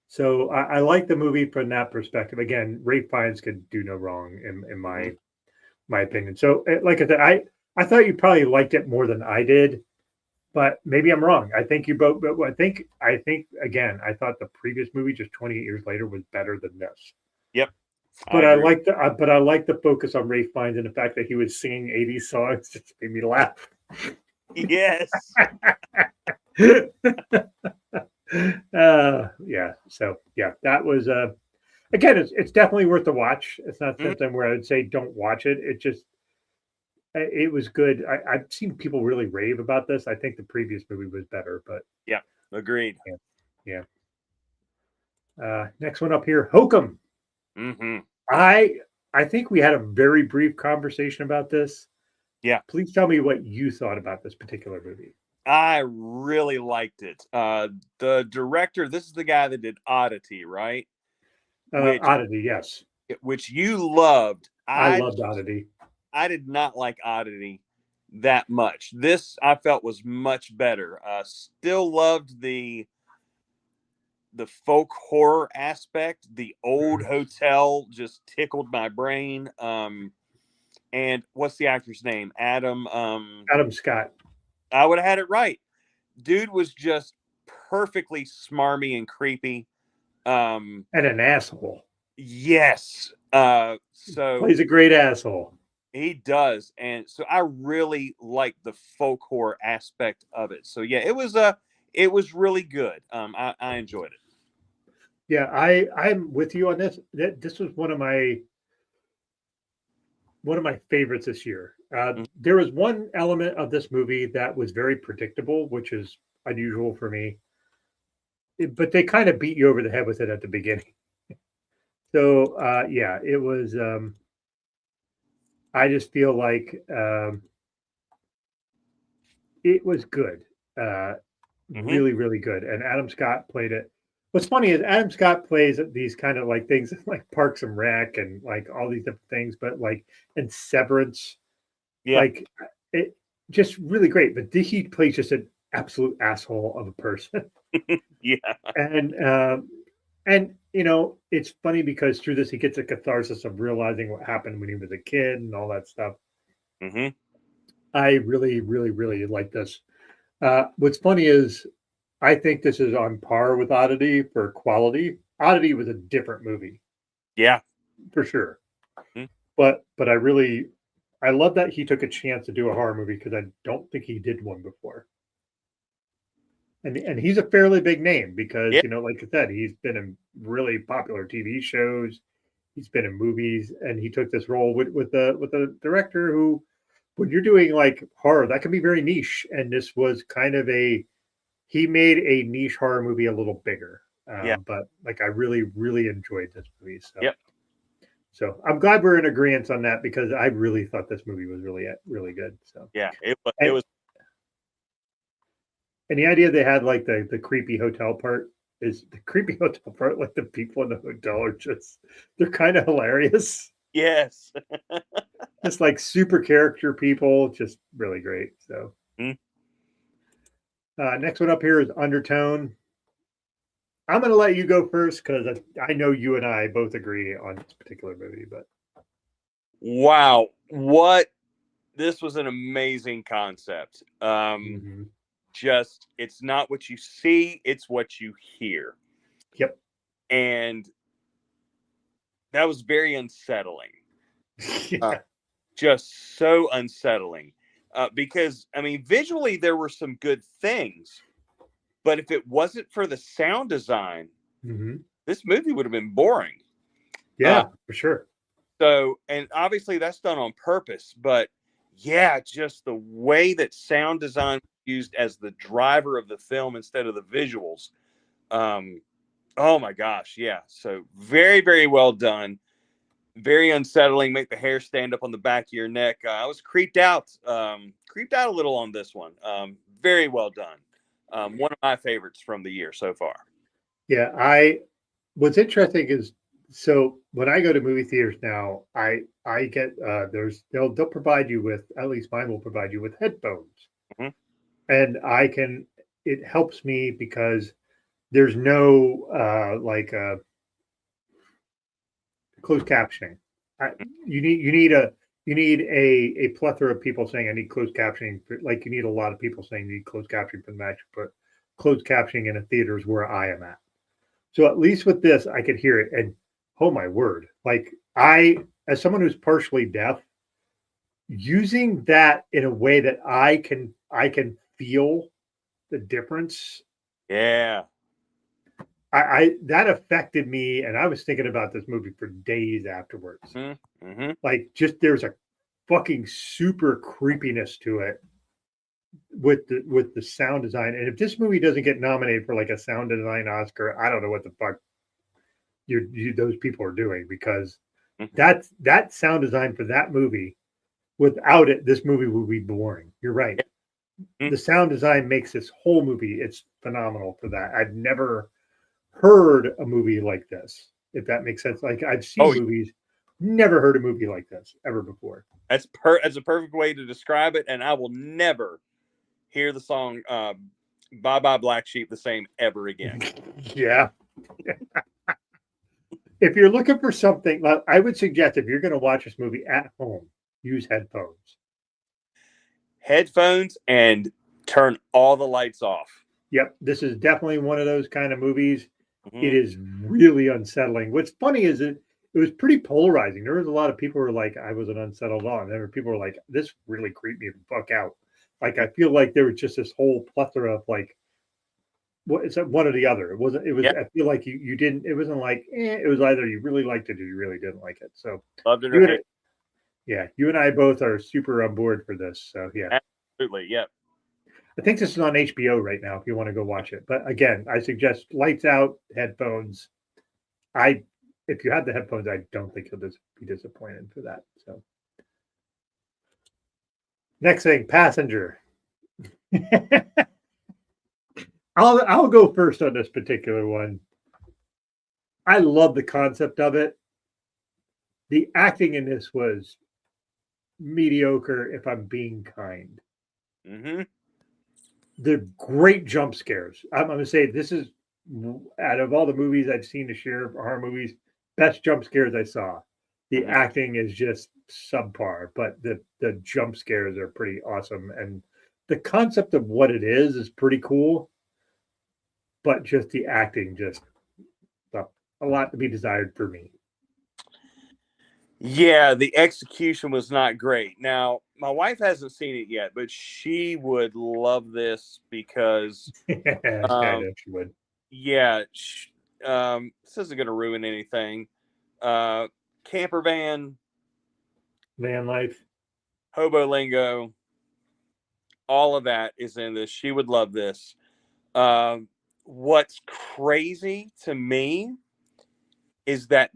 So I like the movie from that perspective. Again, Ray Fiennes could do no wrong in my opinion. So, like I said, I thought you probably liked it more than I did, but maybe I'm wrong. I think you both. But I think again, I thought the previous movie, just 28 years later, was better than this. Yep, But I agree. I like the focus on Ray Fiennes and the fact that he was singing 80s songs. Just made me laugh. Yes. Yeah. So yeah, that was again, it's definitely worth the watch. It's not Mhm. something where I'd say don't watch it. It was good. I've seen people really rave about this. I think the previous movie was better, but Yeah, agreed. yeah, yeah. Next one up here, Hokum. Mm-hmm. I I think we had a very brief conversation about this. Yeah, Please tell me what you thought about this particular movie. I really liked it. The director, this is the guy that did Oddity, right? Which Oddity, yes, which you loved. I I loved Oddity. I did not like Oddity that much. This I felt was much better. Still loved the folk horror aspect. The old hotel just tickled my brain. And what's the actor's name? Adam. Adam Scott. I would have had it right. Dude was just perfectly smarmy and creepy. And an asshole. Yes. So Plays a great asshole. he does, and so I really like the folk horror aspect of it. So yeah, it was really good. I enjoyed it. Yeah, I'm with you on this. This was one of my favorites this year. Mhm. There was one element of this movie that was very predictable, which is unusual for me. But they kind of beat you over the head with it at the beginning. So yeah, it was. I just feel like it was good, Mhm. really, really good. And Adam Scott played it. What's funny is Adam Scott plays these kind of like things like Parks and Rec and like all these different things, but like in Severance, Yeah. like it just really great. But he plays just an absolute asshole of a person, Yeah. and and it's funny because through this he gets a catharsis of realizing what happened when he was a kid and all that stuff. Mhm. I really, really, really like this. What's funny is I think this is on par with Oddity for quality. Oddity was a different movie Yeah. for sure, Mhm. but I love that he took a chance to do a horror movie because I don't think he did one before. And he's a fairly big name because Yeah. like I said, he's been in really popular TV shows. He's been in movies, and he took this role with the director who, when you're doing like horror, that can be very niche. And this was kind of he made a niche horror movie a little bigger. Yeah. But like I really, really enjoyed this movie. Yep. So I'm glad we're in agreement on that because I really thought this movie was really, really good. So Yeah. It and, was. and the idea they had like the creepy hotel part is the creepy hotel part, like the people in the hotel are just they're kind of hilarious. Yes. Just like super character people, just really great. So Mhm. next one up here is Undertone. I'm going to let you go first because I know you and I both agree on this particular movie. But Wow. What this was an amazing concept. mhm. Just it's not what you see, it's what you hear. Yep, And that was very unsettling. Uh, yeah, just so unsettling. Because I mean, visually there were some good things, but if it wasn't for the sound design, hmm this movie would have been boring. Yeah, for sure. So, and obviously that's done on purpose, but yeah, just the way that sound design was used as the driver of the film instead of the visuals. Um, oh my gosh, yeah. So very, very well done. Very unsettling. Make the hair stand up on the back of your neck. I was creeped out a little on this one. Very well done. One of my favorites from the year so far. Yeah, what's interesting is so when I go to movie theaters now, I get they'll provide you with, at least mine will provide you with headphones. Mhm. And it helps me because there's no closed captioning. I, you need a plethora of people saying I need closed captioning. Like you need a lot of people saying you need closed captioning for the match, but closed captioning in a theater is where I am at. So at least with this, I could hear it, and oh my word, like as someone who's partially deaf, using that in a way that I can feel the difference. Yeah. I that affected me, and I was thinking about this movie for days afterwards. Mm-hmm. Like, just there's a fucking super creepiness to it with the sound design. And if this movie doesn't get nominated for like a sound design Oscar, I don't know what the fuck those people are doing, because Mm-hmm. that sound design for that movie. Without it, this movie would be boring. You're right. Mm-hmm. The sound design makes this whole movie. It's phenomenal for that. I've never heard a movie like this, if that makes sense. Like I've seen Oh, movies, never heard a movie like this ever before. that's a perfect way to describe it, and I will never hear the song "Bye Bye Black Sheep" the same ever again. Yeah. If you're looking for something, I would suggest if you're going to watch this movie at home, use headphones. Headphones and turn all the lights off. Yep, this is definitely one of those kind of movies. It Mm-hmm. is really unsettling. What's funny is it was pretty polarizing. There was a lot of people who were like, I wasn't unsettled at all. And there were people who were like, this really creeped me the fuck out. Like I feel like there was just this whole plethora of like, what it's one or the other. It was Yeah, I feel like you didn't, it wasn't like it was either you really liked it or you really didn't like it. So loved it or you and hate. yeah, you and I both are super on board for this. So yeah. Absolutely, yep. I think this is on HBO right now if you want to go watch it. But again, I suggest lights out, headphones. I If you have the headphones, I don't think you'll be disappointed for that. So next thing, Passenger. I'll go first on this particular one. I love the concept of it. The acting in this was mediocre, if I'm being kind. Mm-hmm. The great jump scares. I'm going to say this is, out of all the movies I've seen this year, horror movies, best jump scares I saw. The Mm-hmm. acting is just subpar, but the jump scares are pretty awesome, and the concept of what it is pretty cool. But just the acting just left a lot to be desired for me. Yeah, the execution was not great. Now, my wife hasn't seen it yet, but she would love this because, Yeah, I um, know she would. yeah, this isn't going to ruin anything. Camper van, Van life. hobo lingo, all of that is in this. She would love this. What's crazy to me is that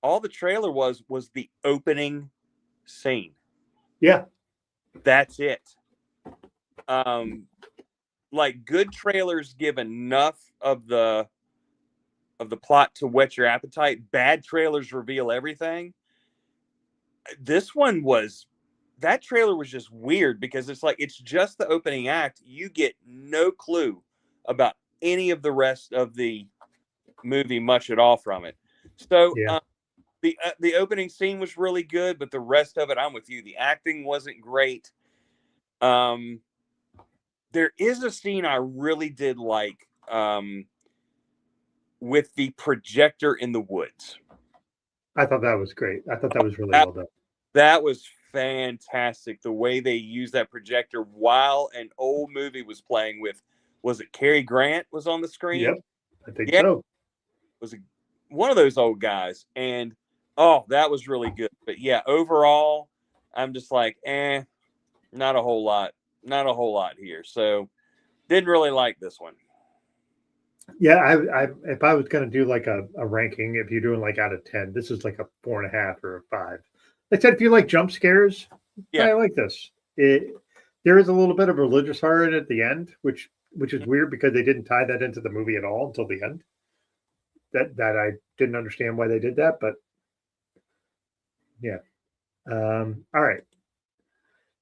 all the trailer was the opening scene. Yeah, That's it. Like good trailers give enough of the plot to whet your appetite. Bad trailers reveal everything. That trailer was just weird because it's like it's just the opening act. You get no clue about any of the rest of the movie much at all from it. So yeah. the opening scene was really good, but the rest of it, I'm with you. The acting wasn't great. Um, there is a scene I really did like with the projector in the woods. I thought that was great. I thought that was really That, well done. that was fantastic. The way they used that projector while an old movie was playing with, was it Cary Grant was on the screen? Yep, I think Yeah, so. was one of those old guys, and oh, that was really good. But yeah, overall, I'm just like, not a whole lot, not a whole lot here. So didn't really like this one. Yeah, if I was going to do like a ranking, if you're doing like out of 10, this is like a 4.5 or a 5. Like I said, if you like jump scares, Yeah. I like this. There is a little bit of religious horror at the end, which is weird because they didn't tie that into the movie at all until the end. That I didn't understand why they did that, but yeah. All right.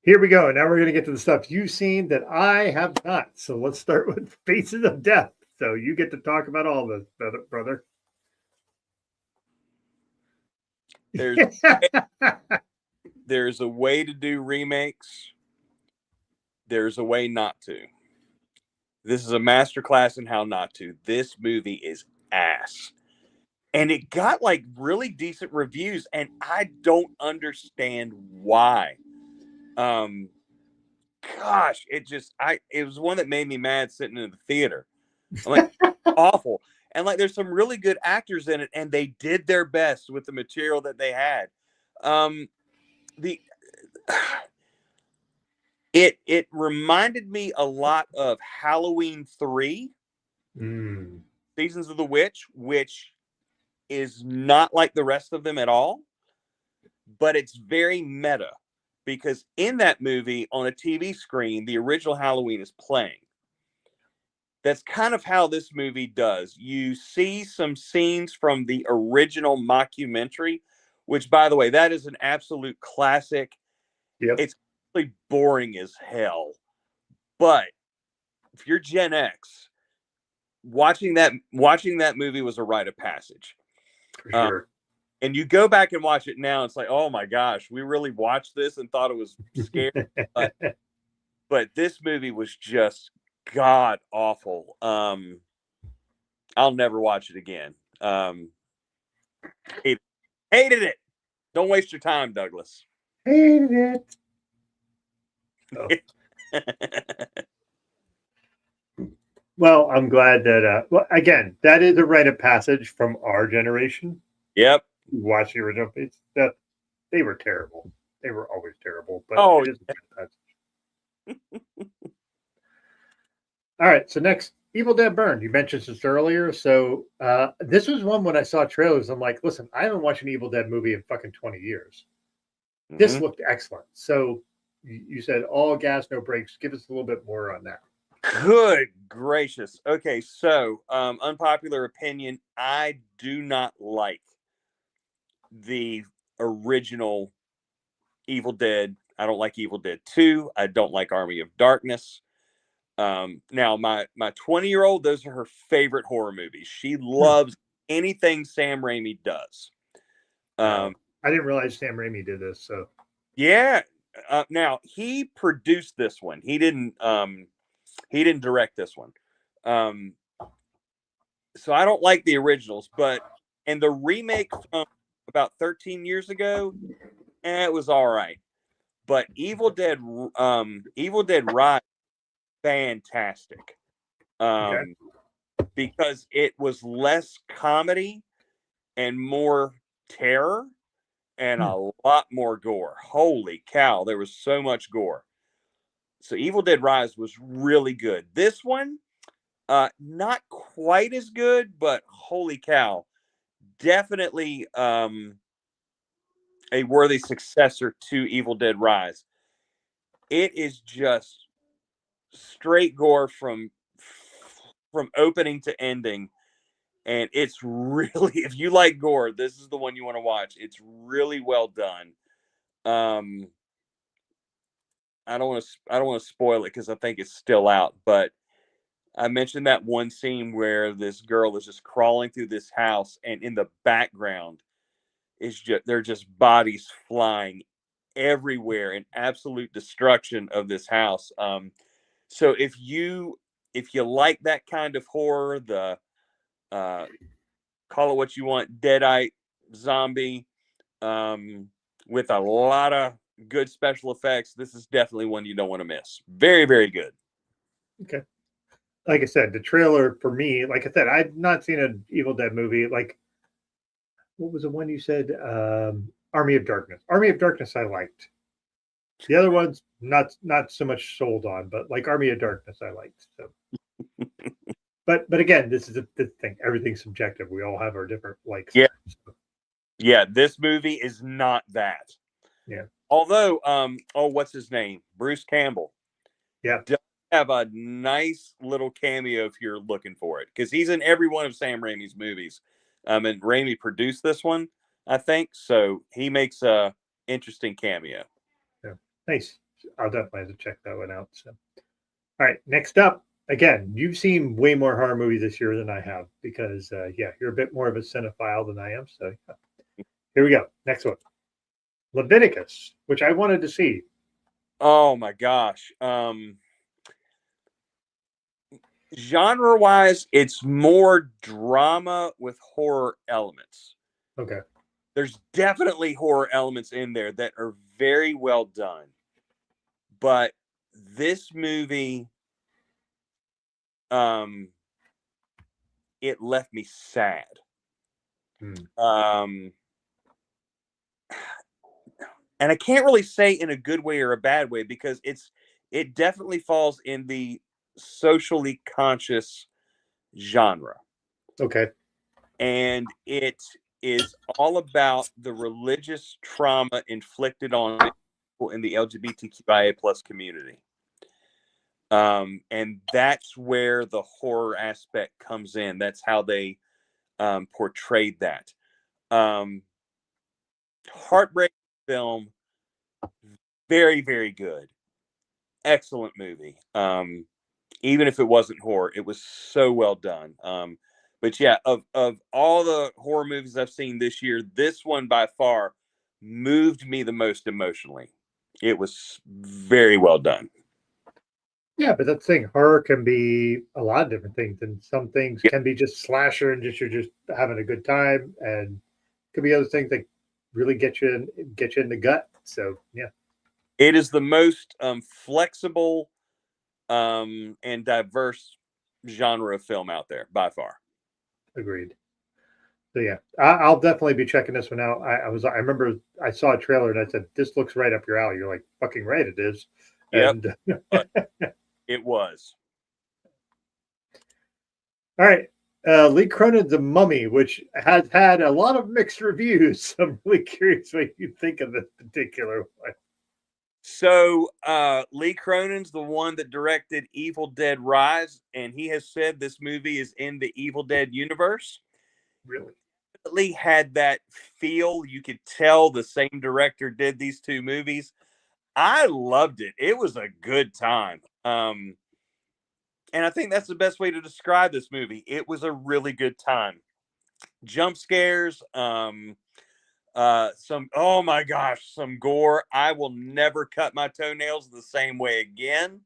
Here we go. Now we're going to get to the stuff you've seen that I have not. So let's start with Faces of Death. So you get to talk about all this, brother. There's a way to do remakes. There's a way not to. This is a masterclass in how not to. This movie is ass. And it got like really decent reviews, and I don't understand why. Gosh, it was one that made me mad sitting in the theater. I'm like, awful. And like, there's some really good actors in it, and they did their best with the material that they had. It reminded me a lot of Halloween 3, Seasons of the Witch, which is not like the rest of them at all, but it's very meta because in that movie on a TV screen, the original Halloween is playing. That's kind of how this movie does. You see some scenes from the original mockumentary, which, by the way, that is an absolute classic. Yep. It's really boring as hell. But if you're Gen X, watching that movie was a rite of passage. For sure. And you go back and watch it now, it's like, oh my gosh, we really watched this and thought it was scary. But this movie was just god awful. I'll never watch it again. Hated it. Don't waste your time, Douglas. Hated it. Oh. Well, I'm glad that. Well, again, that is a rite of passage from our generation. Yep. Watch the original Faces of Death. They were terrible. They were always terrible. But it is a rite of passage. All right. So next, Evil Dead Burned. You mentioned this earlier. So this was one when I saw trailers. I'm like, listen, I haven't watched an Evil Dead movie in fucking 20 years. This looked excellent. So you said all gas, no brakes. Give us a little bit more on that. Good gracious. Okay, so unpopular opinion, I do not like the original Evil Dead. I don't like Evil Dead 2. I don't like Army of Darkness. Now my 20-year-old, those are her favorite horror movies. She loves anything Sam Raimi does. I didn't realize Sam Raimi did this. So yeah. Now he produced this one. He didn't direct this one. So I don't like the originals, and the remake from about 13 years ago, it was all right. But Evil Dead Rise, fantastic. Because it was less comedy and more terror and a lot more gore. Holy cow, there was so much gore. So Evil Dead Rise was really good. This one, not quite as good, but holy cow, definitely a worthy successor to Evil Dead Rise. It is just straight gore from opening to ending, and it's really, if you like gore, this is the one you want to watch. It's really well done. I don't want to spoil it because I think it's still out, but I mentioned that one scene where this girl is just crawling through this house, and in the background they're just bodies flying everywhere in absolute destruction of this house. So if you like that kind of horror, the call it what you want, Deadite zombie, with a lot of good special effects, this is definitely one you don't want to miss. Very, very good. Okay. Like I said, the trailer for me, like I said, I've not seen an Evil Dead movie. Like what was the one you said? Army of Darkness. Army of Darkness I liked. The other ones not so much sold on, but like Army of Darkness I liked. So but again, this is the thing. Everything's subjective. We all have our different likes. Yeah. So, Yeah, this movie is not that. yeah. Although, what's his name? Bruce Campbell. Yeah. Does have a nice little cameo if you're looking for it, because he's in every one of Sam Raimi's movies. And Raimi produced this one, I think. So he makes a interesting cameo. Yeah. Nice. I'll definitely have to check that one out. So all right, next up. Again, you've seen way more horror movies this year than I have because, yeah, you're a bit more of a cinephile than I am. So yeah. Here we go. Next one. Leviticus, which I wanted to see. Oh my gosh. Genre wise, it's more drama with horror elements. Okay. There's definitely horror elements in there that are very well done. But this movie, it left me sad. And I can't really say in a good way or a bad way, because it definitely falls in the socially conscious genre. Okay. And it is all about the religious trauma inflicted on people in the LGBTQIA plus community. And that's where the horror aspect comes in. That's how they portrayed that. Heartbreaking film, very, very good. Excellent movie. Even if it wasn't horror, it was so well done. But yeah, of all the horror movies I've seen this year, this one by far moved me the most emotionally. It was very well done. Yeah, but that's the thing. Horror can be a lot of different things, and some things Yep. can be just slasher and just you're just having a good time, and could be other things that really get you in the gut. So yeah, It is the most flexible and diverse genre of film out there by far. agreed. So yeah, I'll definitely be checking this one out. I remember I saw a trailer and I said, "This looks right up your alley." You're like, "Fucking right, it is." Yep, And it was. all right, Lee Cronin's The Mummy, which has had a lot of mixed reviews. I'm really curious what you think of this particular one. So Lee Cronin's the one that directed Evil Dead Rise, and he has said this movie is in the Evil Dead universe. Really? Definitely had that feel. You could tell the same director did these two movies. I loved it. It was a good time. And I think that's the best way to describe this movie. It was a really good time. Jump scares, some, oh my gosh, some gore. I will never cut my toenails the same way again.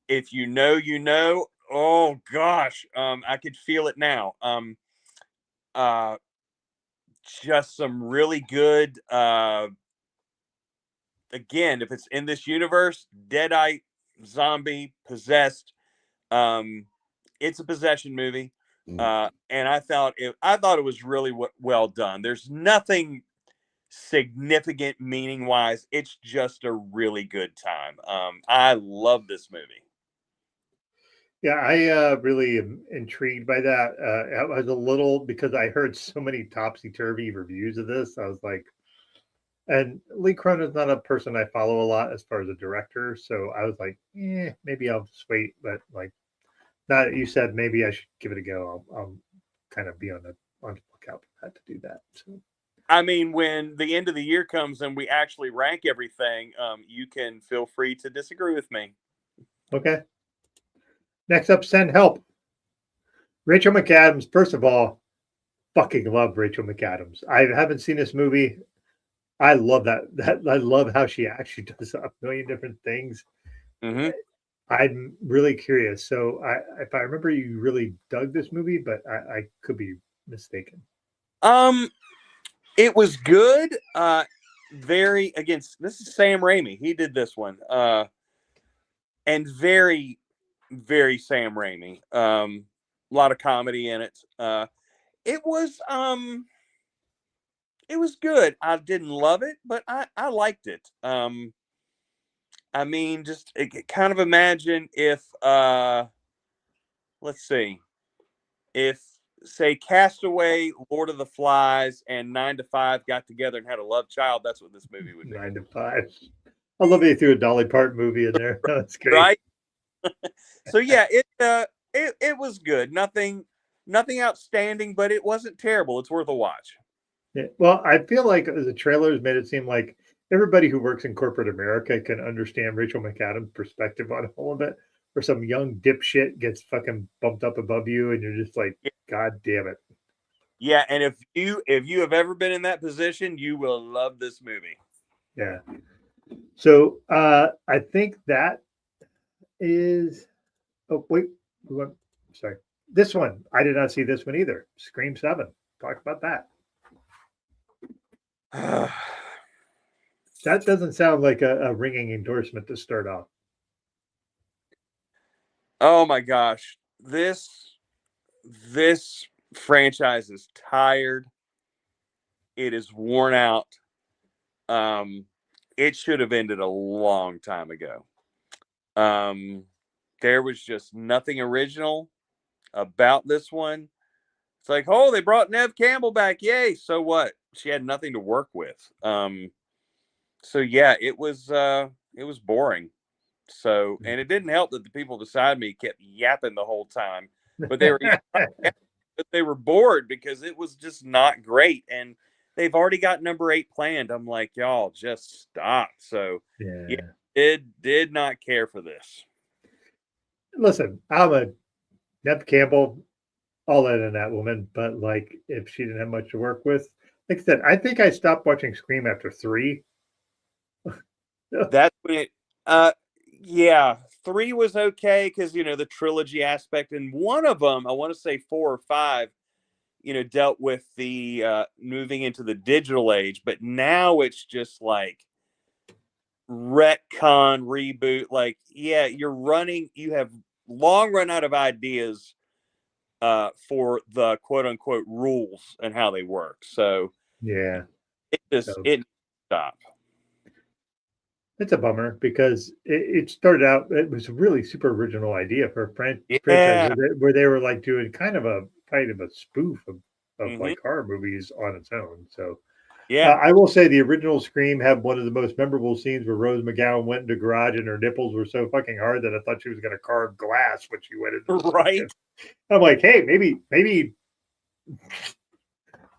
If you know, you know. Oh gosh, I could feel it now. Uh, just some really good. Again, if it's in this universe, Deadite, zombie, possessed. Um, it's a possession movie. And I thought it was really well done. There's nothing significant meaning wise. It's just a really good time. I love this movie. Yeah, I really am intrigued by that. I was a little because I heard so many topsy turvy reviews of this. I was like, and Lee Cronin's not a person I follow a lot as far as a director, so I was like, maybe I'll just wait. But like, now that you said maybe I should give it a go, I'll kind of be on the lookout for that to do that. So. I mean, when the end of the year comes and we actually rank everything, you can feel free to disagree with me. Okay. Next up, Send Help. Rachel McAdams. First of all, fucking love Rachel McAdams. I haven't seen this movie. I love that. I love how she actually does a million different things. Mm-hmm. I'm really curious. So, if I remember, you really dug this movie, but I could be mistaken. It was good. Very against this is Sam Raimi. He did this one. And very, very Sam Raimi. A lot of comedy in it. It was It was good. I didn't love it, but I liked it. I mean, just kind of imagine if, let's see, if say Castaway, Lord of the Flies, and 9 to 5 got together and had a love child. That's what this movie would be. 9 to 5. I love they threw a Dolly Parton movie in there. That's great. Right. So yeah, it was good. Nothing outstanding, but it wasn't terrible. It's worth a watch. Yeah. Well, I feel like the trailers made it seem like everybody who works in corporate America can understand Rachel McAdams' perspective on it a little bit, where some young dipshit gets fucking bumped up above you, and you're just like, God damn it. Yeah, and if you have ever been in that position, you will love this movie. Yeah. So I think that is. Oh wait, sorry. This one I did not see this one either. Scream 7. Talk about that. That doesn't sound like a ringing endorsement to start off. Oh my gosh, this franchise is tired. It is worn out. It should have ended a long time ago. There was just nothing original about this one. It's like, oh, they brought Nev Campbell back. Yay. So what? She had nothing to work with. So yeah, it was boring. So, and it didn't help that the people beside me kept yapping the whole time, but they were bored because it was just not great. And they've already got number 8 planned. I'm like, y'all just stop. So yeah, did not care for this. Listen, I'm a Nev Campbell all in on that woman, but like if she didn't have much to work with, like I said, I think I stopped watching Scream after 3. That's when it yeah, 3 was okay because the trilogy aspect, and one of them, I want to say 4 or 5, dealt with the moving into the digital age, but now it's just like retcon reboot. Like, yeah, you have long run out of ideas for the quote unquote rules and how they work. So Yeah, it stop. It's a bummer because it started out. It was a really super original idea for a franchise Yeah. where they were like doing kind of a spoof of Mhm. like horror movies on its own. So Yeah. I will say the original Scream had one of the most memorable scenes where Rose McGowan went into the garage and her nipples were so fucking hard that I thought she was going to carve glass when she went into the Right. kitchen. I'm like, hey, maybe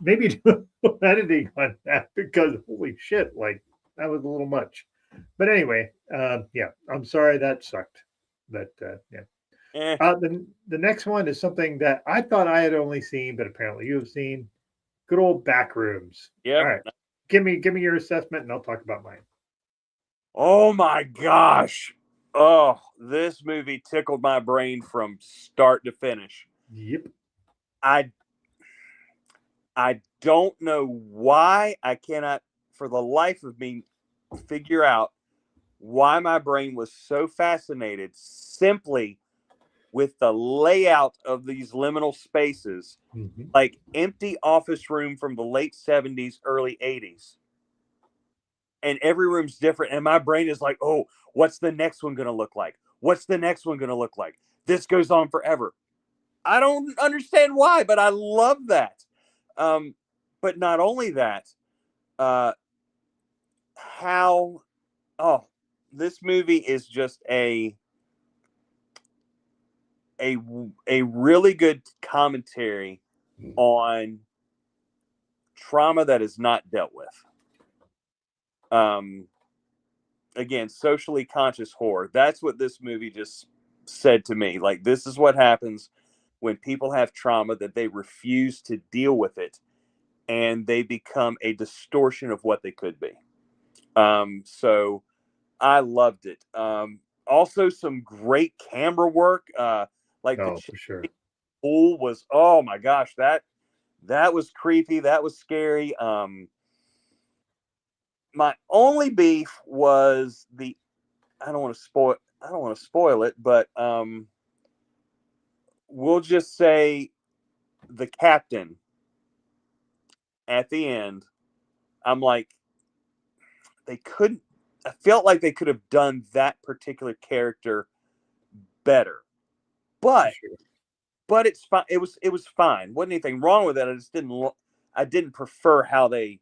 do editing on that because holy shit, like that was a little much. But anyway, yeah, I'm sorry that sucked. But yeah. The next one is something that I thought I had only seen, but apparently you have seen. Good old Backrooms. Yep. All right, give me your assessment, and I'll talk about mine. Oh my gosh. Oh, this movie tickled my brain from start to finish. Yep. I don't know why. I cannot for the life of me figure out why my brain was so fascinated simply with the layout of these liminal spaces, like empty office room from the late 70s, early 80s. And every room's different. And my brain is like, oh, what's the next one going to look like? What's the next one going to look like? This goes on forever. I don't understand why, but I love that. But not only that, how, oh, this movie is just a really good commentary on trauma that is not dealt with. Again, socially conscious horror. That's what this movie just said to me. Like, this is what happens when people have trauma, that they refuse to deal with it and they become a distortion of what they could be. So I loved it. Also some great camera work. Like the for sure. pool was, oh my gosh, that was creepy. That was scary. My only beef was I don't want to spoil it, but we'll just say the captain at the end I'm like, they couldn't. I felt like they could have done that particular character better, but Sure. it's fine. It was fine. Wasn't anything wrong with it. I just didn't. I didn't prefer how they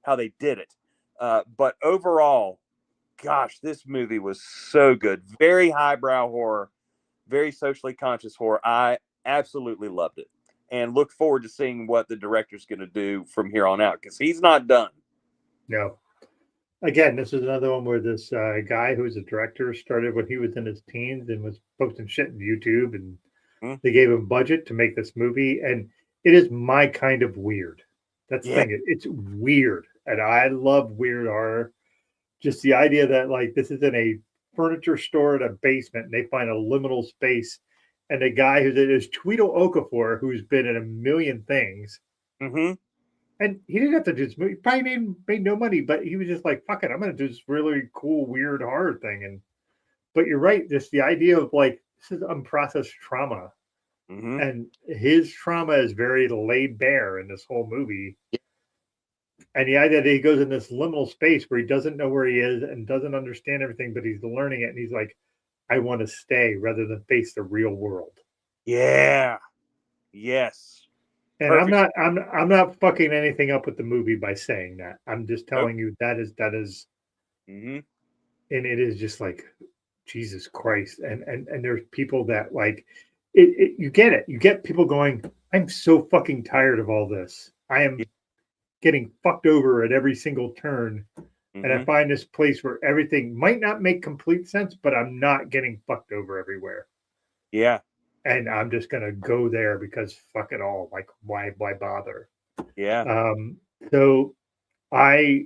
did it. But overall, gosh, this movie was so good. Very highbrow horror, very socially conscious horror. I absolutely loved it, and look forward to seeing what the director's going to do from here on out, because he's not done. No. Again, this is another one where this guy who's a director started when he was in his teens and was posting shit on YouTube, and they gave him budget to make this movie, and it is my kind of weird. That's the Yeah. thing. It's weird, and I love weird horror. Just the idea that like this is in a furniture store in a basement, and they find a liminal space, and the guy who's it is Tweedle Okafor, who's been in a million things. Mm-hmm. And he didn't have to do this movie. He probably made no money, but he was just like, fuck it, I'm gonna do this really cool, weird horror thing. And but you're right, just the idea of like this is unprocessed trauma. Mm-hmm. And his trauma is very laid bare in this whole movie. And the idea that he goes in this liminal space where he doesn't know where he is and doesn't understand everything, but he's learning it, and he's like, I want to stay rather than face the real world. Yeah. Yes. And Perfect. I'm not fucking anything up with the movie by saying that. I'm just telling you that is Mm-hmm. and it is just like Jesus Christ. And there's people that like it you get it. You get people going, I'm so fucking tired of all this. I am getting fucked over at every single turn. Mm-hmm. And I find this place where everything might not make complete sense, but I'm not getting fucked over everywhere. Yeah. And I'm just gonna go there because fuck it all. Like why bother? Yeah. So I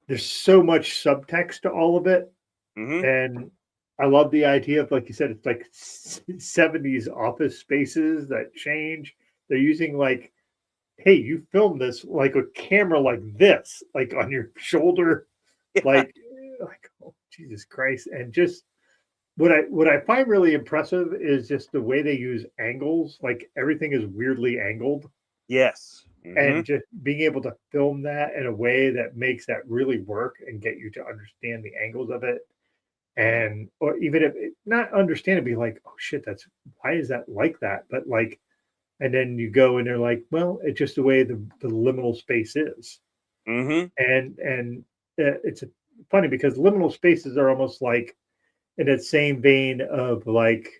there's so much subtext to all of it. Mm-hmm. And I love the idea of, like you said, it's like 70s office spaces that change. They're using like, hey, you filmed this like a camera like this, like on your shoulder, Yeah. like oh Jesus Christ. And just what I find really impressive is just the way they use angles. Like everything is weirdly angled. Yes. Mm-hmm. And just being able to film that in a way that makes that really work and get you to understand the angles of it. And or even if not understand it, be like, oh shit, that's why is that like that? But like, and then you go and they're like, well, it's just the way the liminal space is. Mm-hmm. And it's funny because liminal spaces are almost like in that same vein of like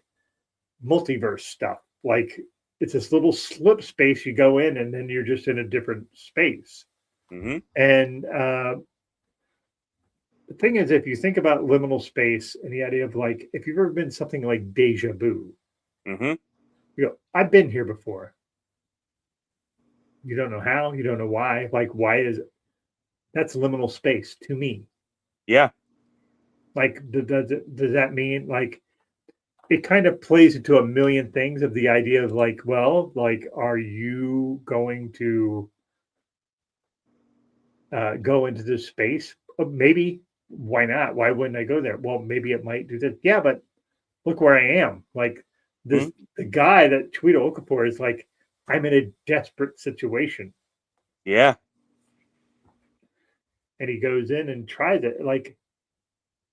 multiverse stuff. Like it's this little slip space you go in, and then you're just in a different space. Mm-hmm. And the thing is, if you think about liminal space and the idea of like, if you've ever been something like deja vu, Mm-hmm. you go, I've been here before. You don't know how, you don't know why. Like, why is it? That's liminal space to me. Yeah. Like, does that mean like it kind of plays into a million things of the idea of like, well, like, are you going to go into this space? Maybe. Why not? Why wouldn't I go there? Well, maybe it might do this. Yeah, but look where I am. Like this, the guy that Tweedle Okafor is like, I'm in a desperate situation. Yeah. And he goes in and tries it. Like,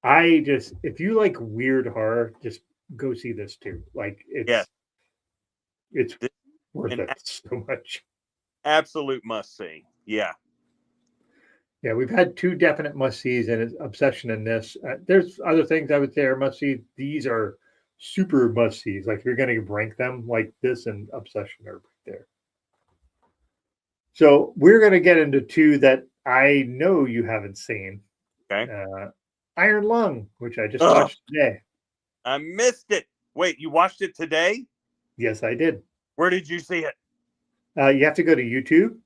I just, if you like weird horror, just go see this too. Like, it's worth it so much. Absolute must see. Yeah. Yeah, we've had two definite must sees and Obsession in this. There's other things I would say are must see. These are super must sees. Like, if you're going to rank them, like this and Obsession are right there. So we're going to get into two that I know you haven't seen. Okay. Iron Lung, which I just watched today. I missed it. Wait, you watched it today? Yes, I did. Where did you see it? You have to go to YouTube.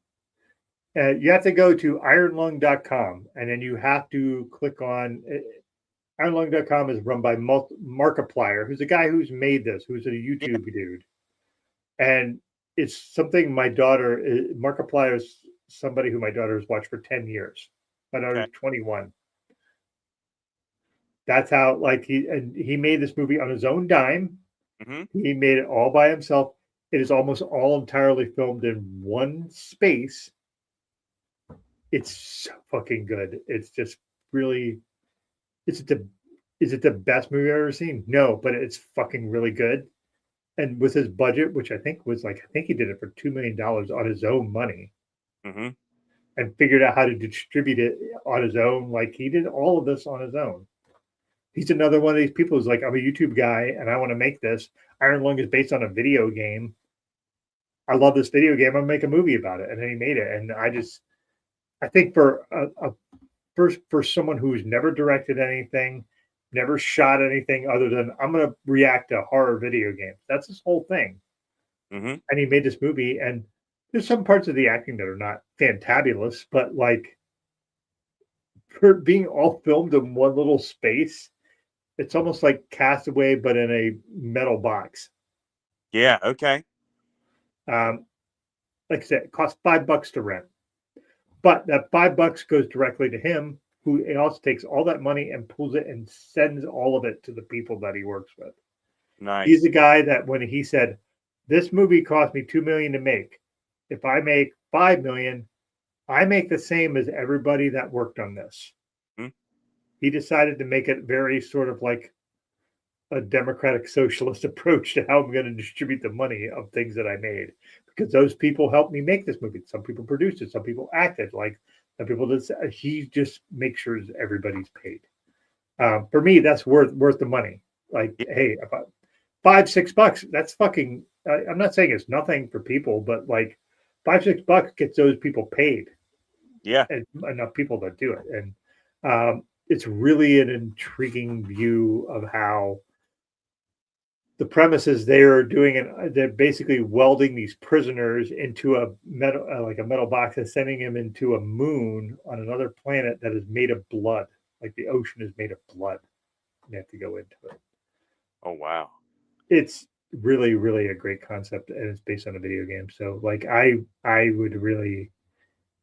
You have to go to ironlung.com, and then you have to click on ironlung.com is run by Markiplier, who's a guy who's made this, who's a YouTube dude. And it's something my daughter, Markiplier is somebody who my daughter has watched for 10 years. My daughter's 21. That's how, like, he made this movie on his own dime. Mm-hmm. He made it all by himself. It is almost all entirely filmed in one space. It's so fucking good. It's just really. Is it the best movie I've ever seen? No, but it's fucking really good. And with his budget, which I think was like, I think he did it for $2 million on his own money, Mm-hmm. and figured out how to distribute it on his own. Like he did all of this on his own. He's another one of these people who's like, I'm a YouTube guy and I want to make this. Iron Lung is based on a video game. I love this video game. I'm gonna make a movie about it, and then he made it. And I think for for someone who's never directed anything, never shot anything other than I'm gonna react to horror video games. That's his whole thing. Mm-hmm. And he made this movie, and there's some parts of the acting that are not fantabulous, but like for being all filmed in one little space, it's almost like Castaway, but in a metal box. Yeah. Okay. Um, like I said, it costs $5 to rent, but that $5 goes directly to him, who also takes all that money and pulls it and sends all of it to the people that he works with. Nice. He's the guy that when he said, "This movie cost me $2 million to make. If I make $5 million, I make the same as everybody that worked on this." Hmm. He decided to make it very sort of like a democratic socialist approach to how I'm going to distribute the money of things that I made, because those people helped me make this movie. Some people produced it, some people acted, like some people did. He just makes sure everybody's paid. For me, that's worth the money. Like, Yeah. hey, about $5-6, that's fucking. I'm not saying it's nothing for people, but like $5-6 gets those people paid, Yeah. and enough people that do it. And it's really an intriguing view of how the premise is they're doing it. They're basically welding these prisoners into a metal, like a metal box, and sending them into a moon on another planet that is made of blood. Like the ocean is made of blood. You have to go into it. Oh wow. It's really, really a great concept, and it's based on a video game. So, like, I would really,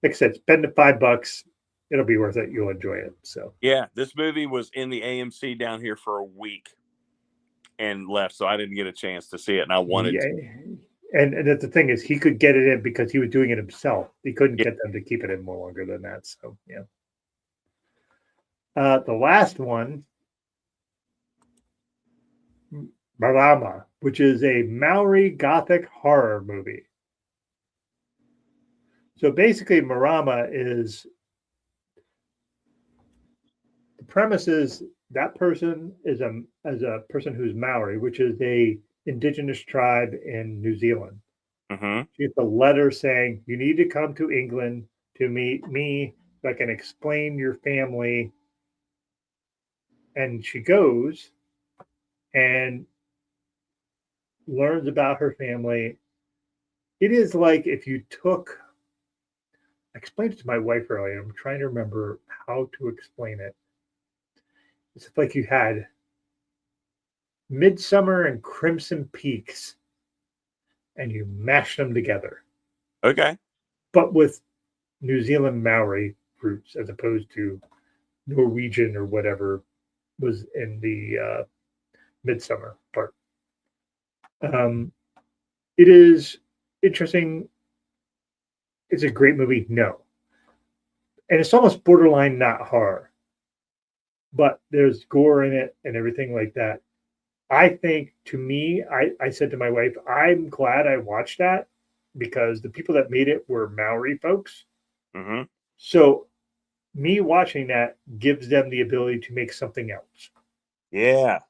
like I said, spend the $5. It'll be worth it. You'll enjoy it. So, Yeah, this movie was in the AMC down here for a week and left, so I didn't get a chance to see it, and I wanted yeah. to. And that's the thing is, he could get it in because he was doing it himself. He couldn't Yeah. get them to keep it in more longer than that. So, yeah. The last one, Marama, which is a Maori Gothic horror movie. So basically, Marama is the premise is that person is a person who's Maori, which is a indigenous tribe in New Zealand. Mm-hmm. She gets a letter saying, "You need to come to England to meet me so I can explain your family." And she goes and learns about her family. It is like if you took, I explained it to my wife earlier. I'm trying to remember how to explain it. It's like you had Midsummer and Crimson Peaks and you mashed them together, Okay. but with New Zealand Maori roots as opposed to Norwegian or whatever was in the Midsummer part. It is interesting. It's a great movie. No. And it's almost borderline not horror, but there's gore in it and everything like that. I think, to me, I said to my wife, I'm glad I watched that because the people that made it were Maori folks. Mm-hmm. So me watching that gives them the ability to make something else. Yeah.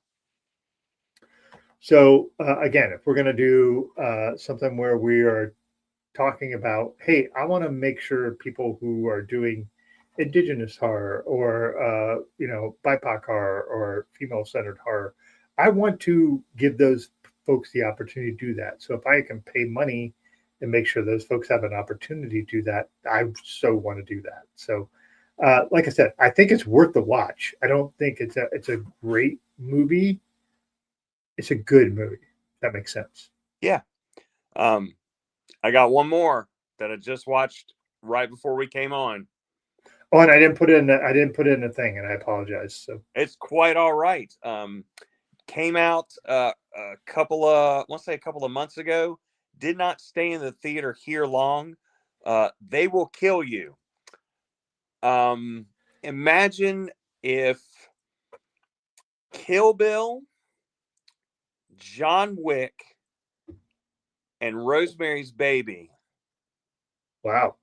So again, if we're going to do something where we are talking about, hey, I want to make sure people who are doing indigenous horror or BIPOC horror or female-centered horror, I want to give those folks the opportunity to do that. So if I can pay money and make sure those folks have an opportunity to do that, I so want to do that. So, like I said, I think it's worth the watch. I don't think it's a great movie. It's a good movie. That makes sense. Yeah. I got one more that I just watched right before we came on. Oh, and I didn't put in the thing, and I apologize. So it's quite all right. Came out a couple of months ago. Did not stay in the theater here long. They Will Kill You. Imagine if Kill Bill, John Wick, and Rosemary's Baby Wow.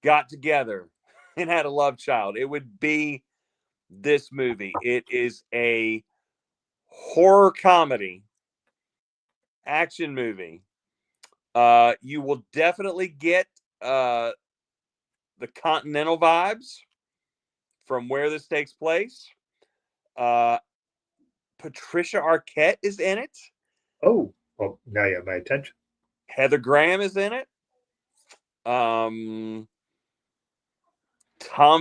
got together and had a love child. It would be this movie. It is a horror comedy action movie. You will definitely get the continental vibes from where this takes place. Patricia Arquette is in it. Oh, well, now you have my attention. Heather Graham is in it. Tom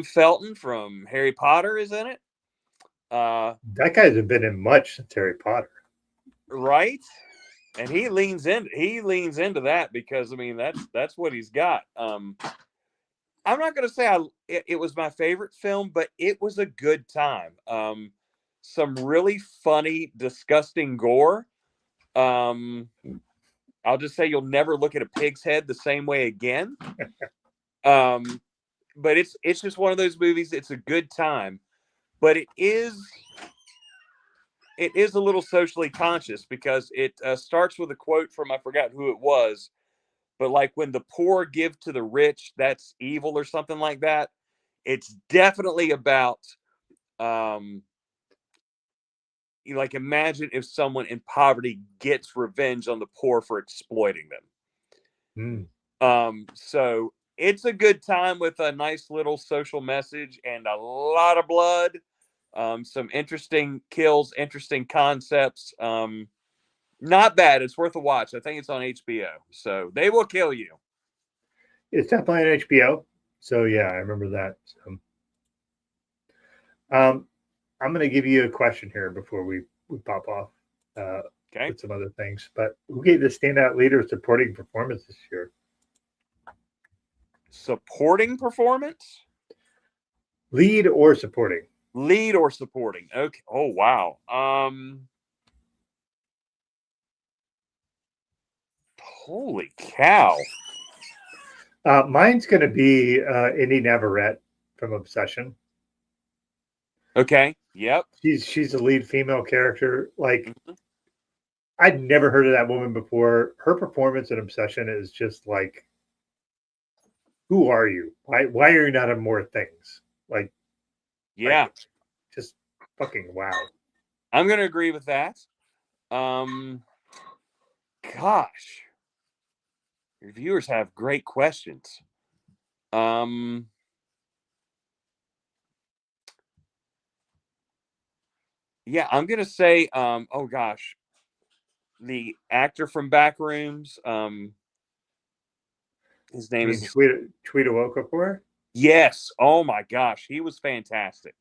Felton from Harry Potter is in it. That guy hasn't been in much since Harry Potter. Right? And he leans into that because I mean that's what he's got. I'm not going to say it was my favorite film, but it was a good time. Some really funny, disgusting gore. I'll just say you'll never look at a pig's head the same way again. But it's just one of those movies. It's a good time, but it is a little socially conscious because it starts with a quote from, I forgot who it was, but like when the poor give to the rich, that's evil or something like that. It's definitely about, like imagine if someone in poverty gets revenge on the poor for exploiting them. So it's a good time with a nice little social message and a lot of blood. Some interesting kills, interesting concepts. Not bad. It's worth a watch. I think it's on HBO. So They Will Kill You. It's definitely on HBO. So yeah, I remember that. So, I'm going to give you a question here before we pop off Okay. with some other things. But who gave the standout leader supporting performance this year? Supporting performance? Lead or supporting? Lead or supporting. Okay. Oh wow. Holy cow. Mine's going to be Indy Navarrete from Obsession. Okay. Yep. She's a lead female character. Like, I'd never heard of that woman before. Her performance in Obsession is just like, who are you? Why are you not in more things? Like, yeah, like, just fucking wow. I'm going to agree with that. Gosh, your viewers have great questions. Yeah, I'm going to say, oh gosh, the actor from Backrooms, his name is Tweeta Okafor? Yes. Oh my gosh, he was fantastic.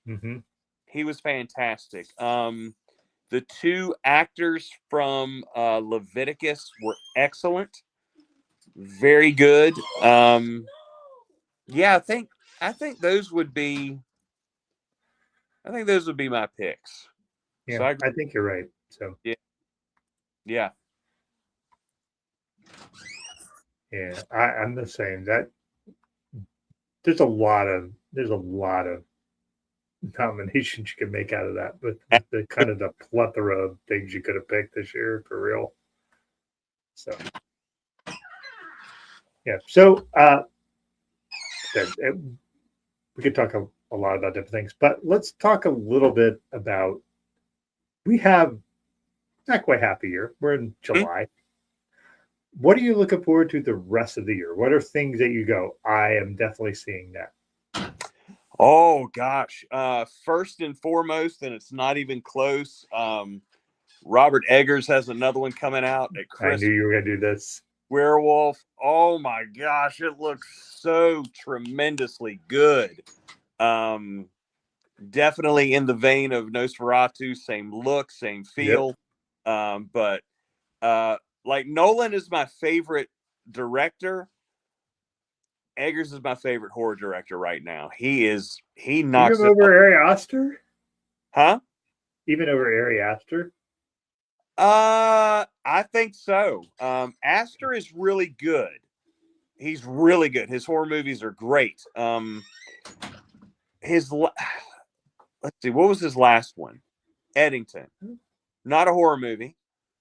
Mm-hmm. He was fantastic. The two actors from Leviticus were excellent. Very good. Yeah, I think those would be my picks. Yeah, So I think you're right. So yeah. I'm the same. That there's a lot of nominations you can make out of that, with the kind of the plethora of things you could have picked this year for real. So yeah, so we could talk a lot about different things, but let's talk a little bit about, we have not quite half a year. We're in July. What are you looking forward to the rest of the year? What are things that you go, I am definitely seeing that? Oh gosh. First and foremost, and it's not even close. Robert Eggers has another one coming out at Christmas. I knew you were gonna do this. Werewolf. Oh my gosh, it looks so tremendously good. Definitely in the vein of Nosferatu, same look, same feel. Yep. But like Nolan is my favorite director. Eggers is my favorite horror director right now. He knocks even over Ari Aster? Huh? Even over Ari Aster? I think so. Aster is really good. He's really good. His horror movies are great. let's see, what was his last one? Eddington. Not a horror movie.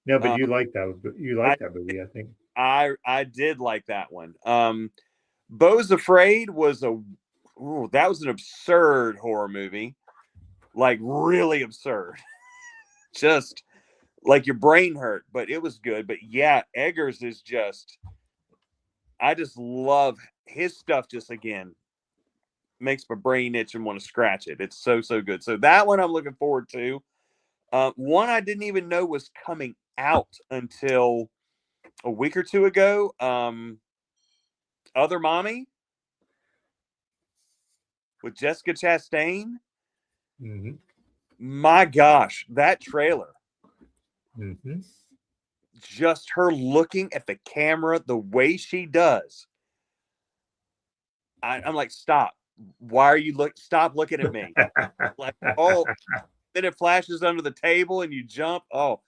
No, but you like that. You like that movie, I think. I did like that one. Beau's Afraid was that was an absurd horror movie, like really absurd, just like your brain hurt, but it was good. But yeah, Eggers is just, I just love his stuff. Just again, makes my brain itch and want to scratch it. It's so good. So that one I'm looking forward to. One I didn't even know was coming out until a week or two ago. Other Mommy with Jessica Chastain. Mm-hmm. My gosh, that trailer. Mm-hmm. Just her looking at the camera the way she does. I'm like, stop. Why are you stop looking at me? Like, oh, then it flashes under the table and you jump. Oh,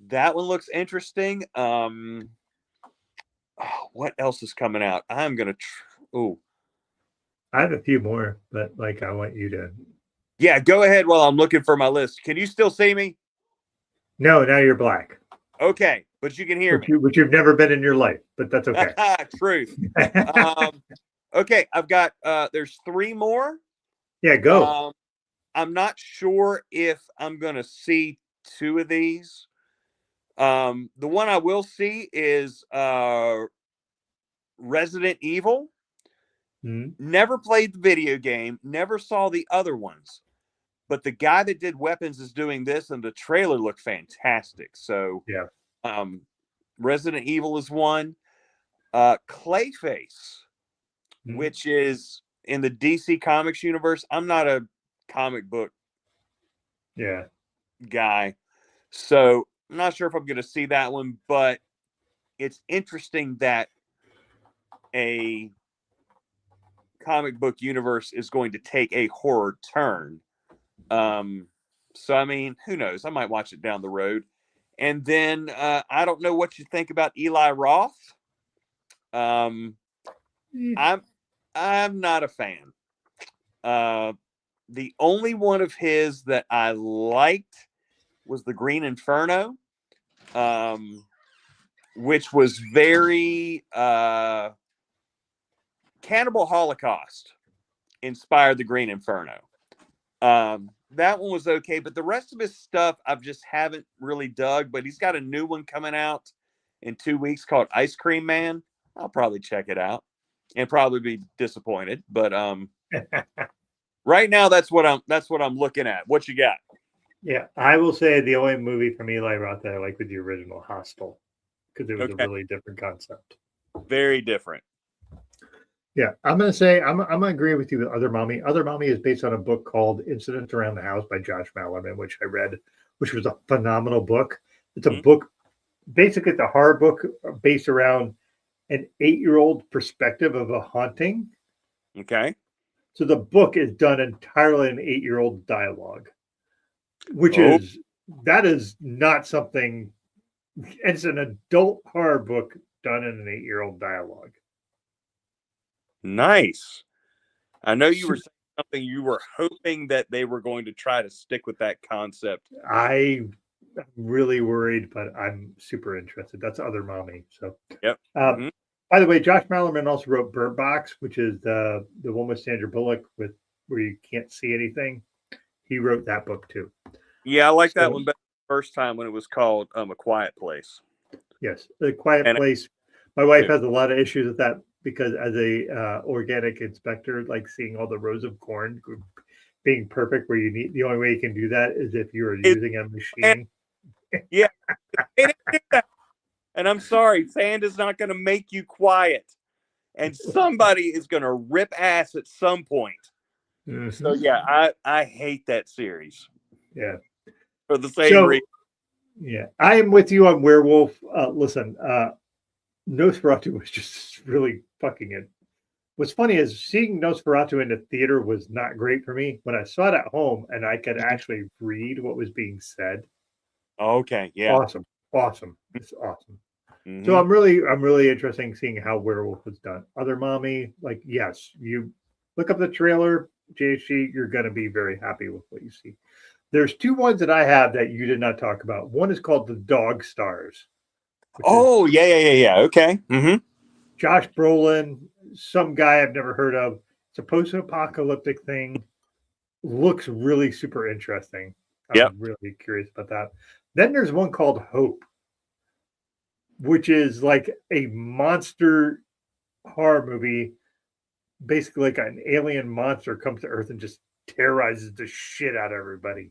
that one looks interesting. What else is coming out? I'm gonna. I have a few more, but like I want you to. Yeah, go ahead while I'm looking for my list. Can you still see me? No, now you're black. Okay, but you can hear me. Which you've never been in your life, but that's okay. Truth. Okay, I've got. There's 3 more. Yeah, go. I'm not sure if I'm gonna see 2 of these. The one I will see is Resident Evil. Mm-hmm. Never played the video game, never saw the other ones, but the guy that did Weapons is doing this, and the trailer looked fantastic. So, yeah, Resident Evil is one. Clayface, mm-hmm. which is in the DC Comics universe. I'm not a comic book guy, so I'm not sure if I'm going to see that one, but it's interesting that a comic book universe is going to take a horror turn. So I mean, who knows? I might watch it down the road. And then I don't know what you think about Eli Roth. I'm not a fan. The only one of his that I liked was the Green Inferno, which was very Cannibal Holocaust inspired the Green Inferno. That one was okay, but the rest of his stuff I just haven't really dug. But he's got a new one coming out in 2 weeks called Ice Cream Man. I'll probably check it out and probably be disappointed. But right now that's what I'm looking at. What you got? Yeah, I will say the only movie from Eli Roth that I like was the original Hostel, because it was a really different concept. Very different. Yeah, I'm gonna say I'm gonna agree with you with Other Mommy. Other Mommy is based on a book called Incidents Around the House by Josh Malerman, which I read, which was a phenomenal book. It's a book, basically it's a horror book based around an 8-year-old perspective of a haunting. Okay. So the book is done entirely in 8-year-old dialogue, which is not something. It's an adult horror book done in an 8-year-old dialogue. Nice. I know you were saying something. You were hoping that they were going to try to stick with that concept. I'm really worried, but I'm super interested. That's Other Mommy. So, yep. By the way, Josh Malerman also wrote Bird Box, which is the one with Sandra Bullock where you can't see anything. He wrote that book too. Yeah, I like that one better the first time when it was called A Quiet Place. Yes, A Quiet Place. My wife has a lot of issues with that because as a organic inspector, like seeing all the rows of corn being perfect, where the only way you can do that is if you are using a machine. Yeah, and I'm sorry, sand is not going to make you quiet, and somebody is going to rip ass at some point. Mm-hmm. So yeah, I hate that series. Yeah, for the same reason. Yeah, I am with you on Werewolf. Listen, Nosferatu was just really fucking it. What's funny is seeing Nosferatu in the theater was not great for me. When I saw it at home and I could actually read what was being said. Okay, yeah. Awesome. It's awesome. Mm-hmm. So I'm really interested in seeing how Werewolf was done. Other Mommy, like, yes, Look up the trailer, JHG. You're going to be very happy with what you see. There's two ones that I have that you did not talk about. One is called The Dog Stars. Oh, yeah. Okay. Mm-hmm. Josh Brolin, some guy I've never heard of. It's a post-apocalyptic thing. Looks really super interesting. Yep. I'm really curious about that. Then there's one called Hope, which is like a monster horror movie. Basically, like an alien monster comes to Earth and just terrorizes the shit out of everybody.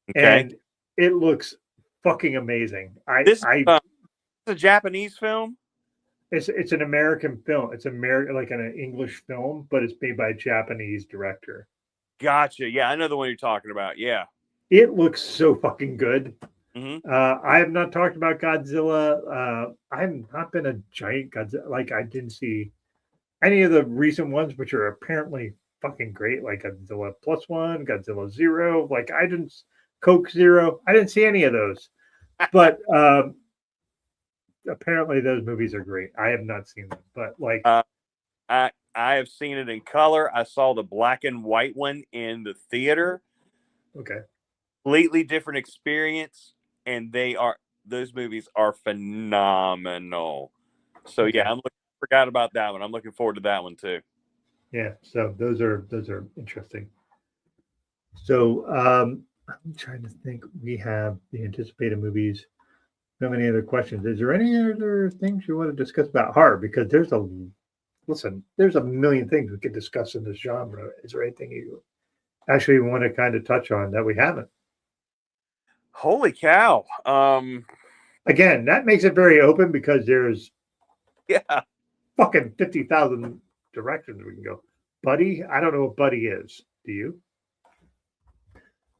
Okay. And it looks fucking amazing. This is a Japanese film? It's an American film. It's like an English film, but it's made by a Japanese director. Gotcha. Yeah, I know the one you're talking about. Yeah. It looks so fucking good. Mm-hmm. I have not talked about Godzilla. I have not been a giant Godzilla. Like, I didn't see any of the recent ones, which are apparently fucking great, like Godzilla Plus One, Godzilla Zero. Like, Coke Zero. I didn't see any of those. But apparently those movies are great. I have not seen them, but like I have seen it in color. I saw the black and white one in the theater. Okay. Completely different experience, and those movies are phenomenal. So Okay. yeah, forgot about that one. I'm looking forward to that one too. Yeah, so those are interesting. So I'm trying to think. We have the anticipated movies. How many other questions? Is there any other things you want to discuss about horror? Because there's a million things we could discuss in this genre. Is there anything you actually want to kind of touch on that we haven't? Holy cow. Again, that makes it very open because there's fucking 50,000 directions we can go. Buddy, I don't know what Buddy is. Do you?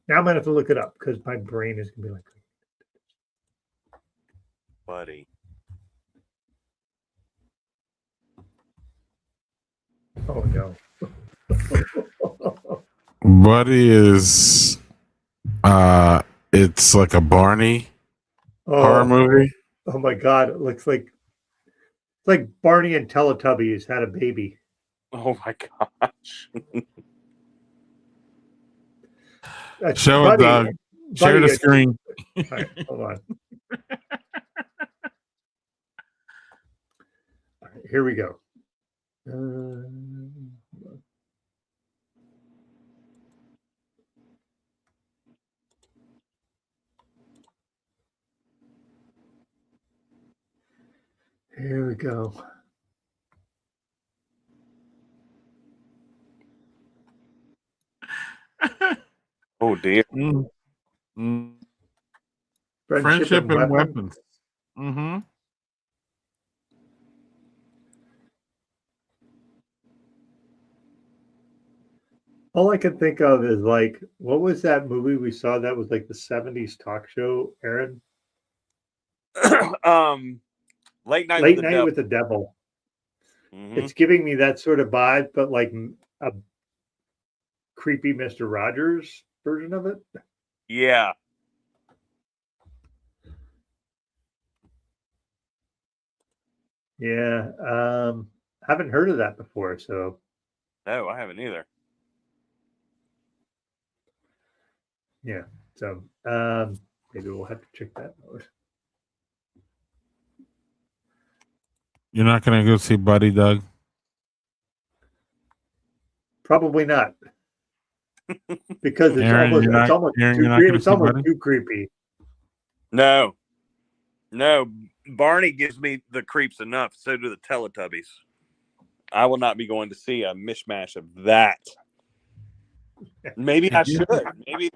Now I'm gonna have to look it up because my brain is gonna be like, Buddy. Oh no. Buddy is it's like a Barney horror movie. Oh my god, it looks like it's like Barney and Teletubbies had a baby. Oh my gosh. Show it, Doug. Share the screen. All right, hold on. All right, here we go. Here we go. Oh dear. Friendship and weapons. Mm-hmm. All I can think of is like, what was that movie we saw that was like the 70s talk show, Aaron? Late Night with the Devil. Mm-hmm. It's giving me that sort of vibe, but like a creepy Mr. Rogers version of it. Yeah. Yeah. Haven't heard of that before, so. No, I haven't either. Yeah. So maybe we'll have to check that out. You're not gonna go see Buddy, Doug? Probably not. Because it's almost too creepy. No. Barney gives me the creeps enough. So do the Teletubbies. I will not be going to see a mishmash of that. Maybe I should.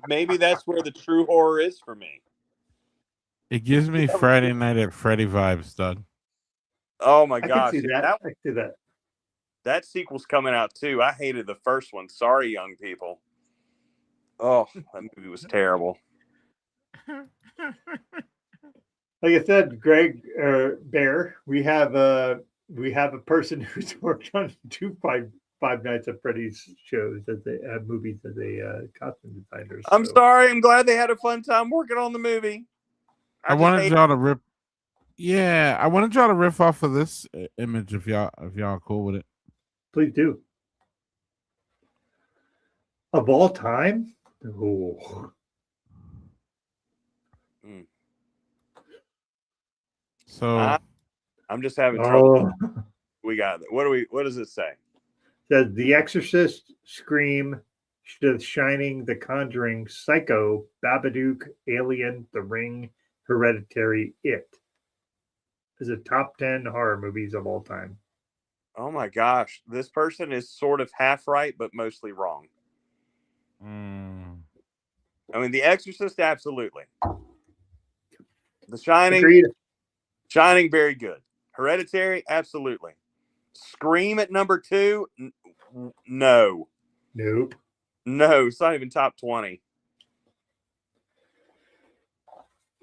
Maybe that's where the true horror is for me. It gives me Friday Night at Freddy vibes, Doug. Oh my gosh. I can see that. That sequel's coming out too. I hated the first one. Sorry, young people. Oh, that movie was terrible. Like I said, Greg or Bear, we have a person who's worked on 2 Five Nights at Freddy's shows as movies as a costume designer. I'm sorry. I'm glad they had a fun time working on the movie. I wanted y'all to rip. Yeah, I wanted y'all to riff off of this image if y'all are cool with it. Please do. Of all time? Oh. So I'm just having trouble. Oh. We got it. What does it say? Says The Exorcist, Scream, The Shining, The Conjuring, Psycho, Babadook, Alien, The Ring, Hereditary, It. Is a top 10 horror movies of all time. Oh my gosh. This person is sort of half right, but mostly wrong. I mean, The Exorcist, absolutely. The Shining, Agreed. Shining, very good. Hereditary, absolutely. Scream at number 2, no. Nope. No, it's not even top 20.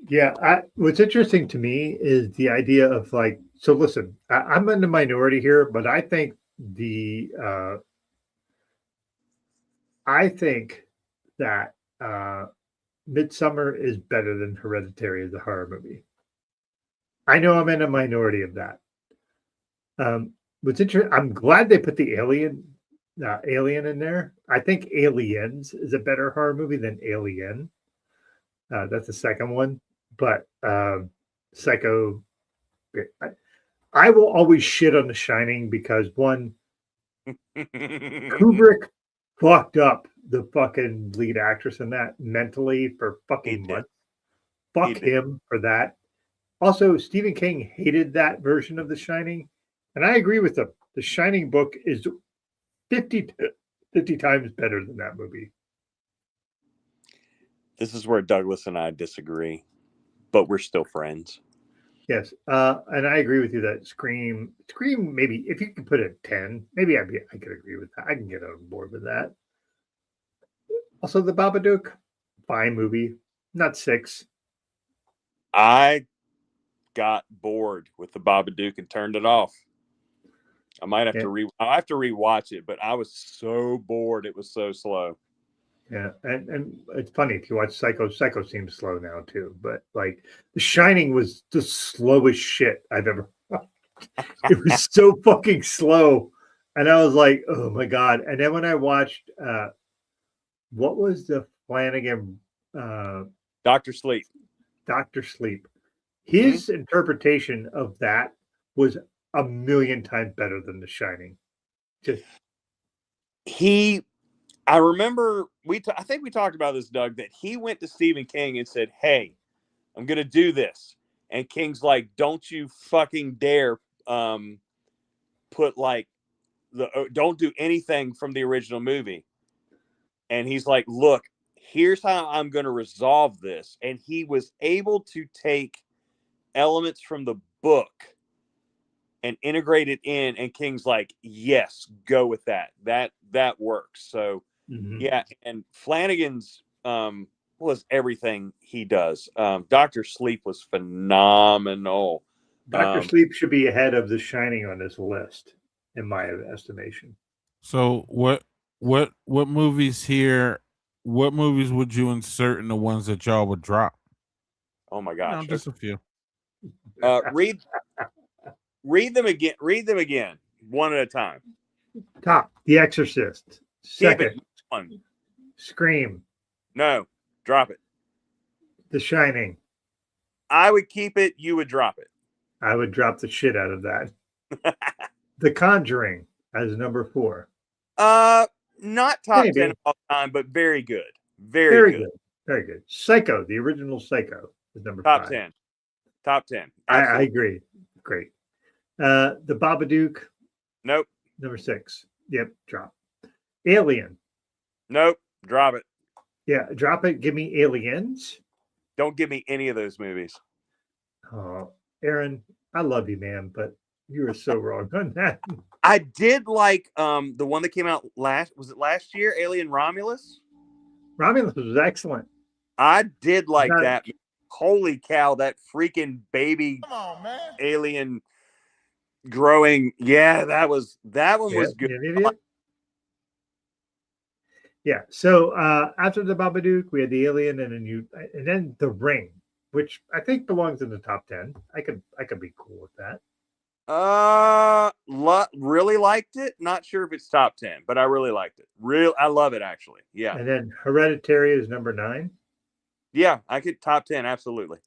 Yeah, what's interesting to me is the idea of like. So listen, I'm in the minority here, but I think that Midsummer is better than Hereditary as a horror movie. I know I'm in a minority of that. What's interesting, I'm glad they put the Alien in there. I think Aliens is a better horror movie than Alien. That's the second one, but Psycho. I will always shit on The Shining because one, Kubrick fucked up the fucking lead actress in that mentally for fucking months. Fuck him for that. Also, Stephen King hated that version of The Shining, and I agree with him. The Shining book is 50 times better than that movie. This is where Douglas and I disagree, but we're still friends. Yes, and I agree with you that Scream, maybe if you could put it 10, maybe I could agree with that. I can get on board with that. Also, The Babadook, fine movie, not 6. I got bored with The Babadook and turned it off. I might have to I have to rewatch it, but I was so bored. It was so slow. Yeah, and it's funny if you watch Psycho. Psycho seems slow now too, but like The Shining was the slowest shit I've ever. It was so fucking slow, and I was like, oh my god. And then when I watched, what was the Flanagan? Dr. Sleep. Dr. Sleep. His interpretation of that was a million times better than The Shining. I remember I think we talked about this, Doug, that he went to Stephen King and said, "Hey, I'm going to do this." And King's like, "Don't you fucking dare put like don't do anything from the original movie." And he's like, "Look, here's how I'm going to resolve this." And he was able to take elements from the book and integrate it in, and King's like, "Yes, go with that. That works." So yeah, and Flanagan's was everything he does. Dr. Sleep was phenomenal. Dr. Sleep should be ahead of The Shining on this list, in my estimation. So what movies here? What movies would you insert in the ones that y'all would drop? Oh my gosh, just a few. Read them again. Read them again, one at a time. Top: The Exorcist. Second, one. Scream. No, drop it. The Shining. I would keep it. You would drop it. I would drop the shit out of that. The Conjuring as number 4. Not top 10 of all time, but very good. Very good. Very good. Psycho, the original Psycho, is number top 5. 10. Top 10. I agree. Great. The Babadook. Nope. Number 6. Yep, drop. Alien. Nope, drop it. Yeah, drop it. Give me Aliens. Don't give me any of those movies. Oh, Aaron, I love you, man, but you were so wrong on that. I did like the one that came out last year, Alien Romulus? Romulus was excellent. I did like that. Holy cow, that freaking baby alien growing. Yeah, that one was good. Yeah. So after the Babadook, we had the Alien, and then the Ring, which I think belongs in the top 10. I could be cool with that. Really liked it. Not sure if it's top 10, but I really liked it. I love it actually. Yeah. And then Hereditary is number 9. Yeah, I could top 10, absolutely.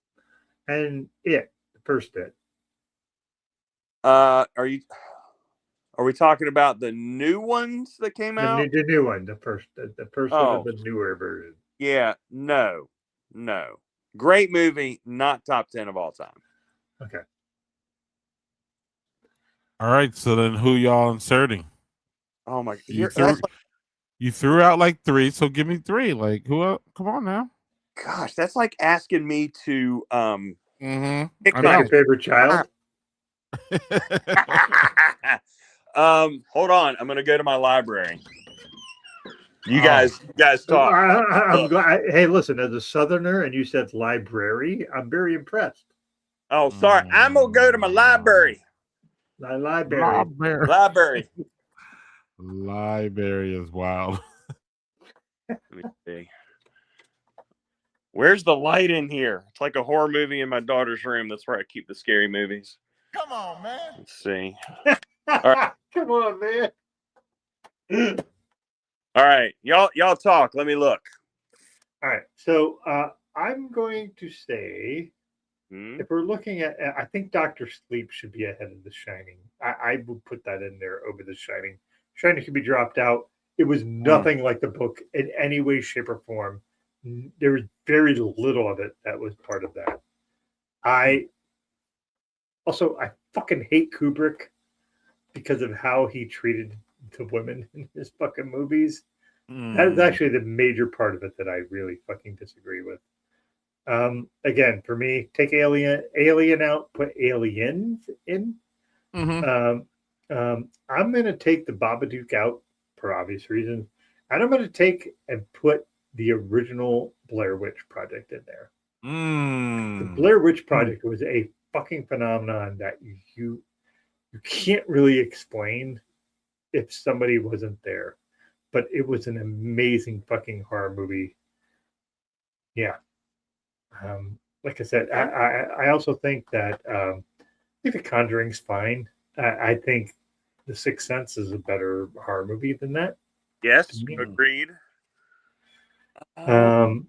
And the first bit. Are we talking about the new ones that came out? The new one, the first one of the newer version. Yeah, no. Great movie, not top 10 of all time. Okay. All right, so then who y'all inserting? Oh my! You threw out like 3, so give me 3. Like who else? Come on now. Gosh, that's like asking me to pick my favorite child. Hold on, I'm gonna go to my library. You guys talk. I'm glad. Hey, listen, as a Southerner, and you said library, I'm very impressed. Oh, sorry. I'm gonna go to my library. Library is wild. Let me see. Where's the light in here? It's like a horror movie in my daughter's room. That's where I keep the scary movies. Come on, man. Let's see. All right. Come on, man. All right. Y'all talk. Let me look. All right. So I'm going to say, if we're looking at, I think Dr. Sleep should be ahead of The Shining. I would put that in there over The Shining. Shining could be dropped out. It was nothing like the book in any way, shape, or form. There was very little of it that was part of that. I fucking hate Kubrick because of how he treated the women in his fucking movies. That is actually the major part of it that I really fucking disagree with. Again, for me, take Alien out, put Aliens in. I'm going to take the Babadook out for obvious reasons. And I'm going to take and put the original Blair Witch Project in there. The Blair Witch Project was a fucking phenomenon that you can't really explain if somebody wasn't there. But it was an amazing fucking horror movie. Yeah. Like I said, I also think that I think The Conjuring's fine. I think The Sixth Sense is a better horror movie than that. Yes, agreed. The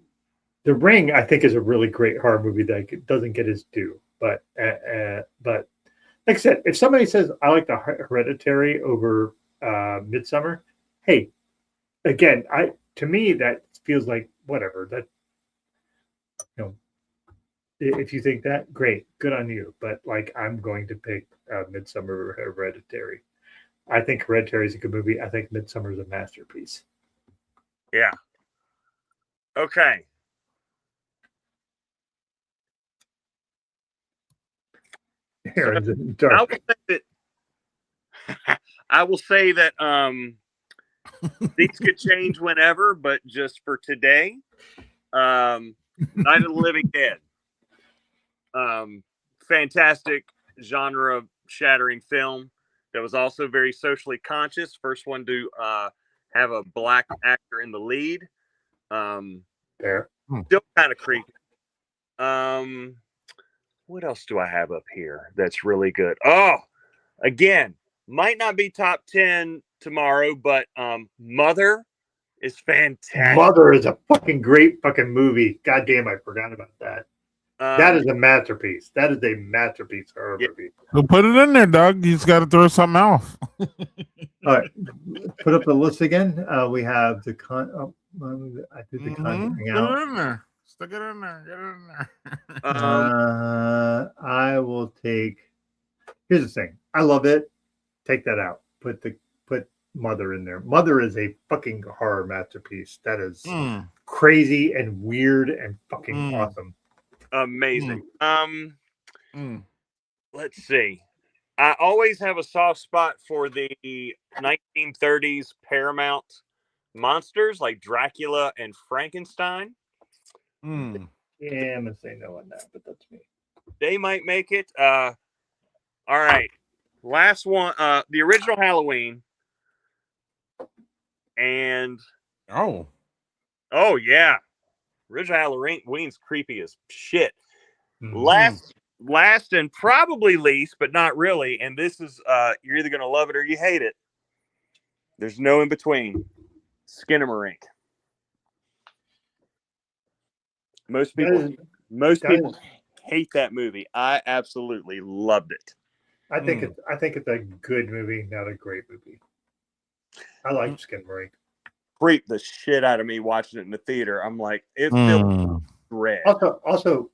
Ring, I think, is a really great horror movie that doesn't get its due. But like I said, if somebody says I like the Hereditary over Midsummer, hey, again, to me that feels like whatever. That if you think that, great, good on you. But like, I'm going to pick Midsummer or Hereditary. I think Hereditary is a good movie. I think Midsummer is a masterpiece. Yeah. Okay. Aaron's in dark. I will say that things could change whenever, but just for today, Night of the Living Dead. Fantastic genre shattering film that was also very socially conscious. First one to have a black actor in the lead. There. Still kind of creepy. What else do I have up here that's really good? Oh, again, might not be top 10 tomorrow, but Mother is fantastic. Mother is a fucking great fucking movie. God damn, I forgot about that. That is a masterpiece. That is a masterpiece horror movie. Well, put it in there, Doug. You just got to throw something else. All right, put up the list again. We have the I did the Conjuring out. Put it in there. Stick it in there. Get it in there. I will take. Here's the thing. I love it. Take that out. Put Mother in there. Mother is a fucking horror masterpiece. That is crazy and weird and fucking awesome. Amazing. Let's see. I always have a soft spot for the 1930s Paramount monsters like Dracula and Frankenstein. Yeah, I'm gonna say no on that, but that's me. They might make it. All right. Last one, the original Halloween. And oh yeah. Original Halloween's creepy as shit. Last last and probably least, but not really, and this is you're either gonna love it or you hate it. There's no in between. Skinamarink. Most people hate that movie. I absolutely loved it. I think it's a good movie, not a great movie. I like Skinamarink. Creeped the shit out of me watching it in the theater. I'm like, it feels red. Also,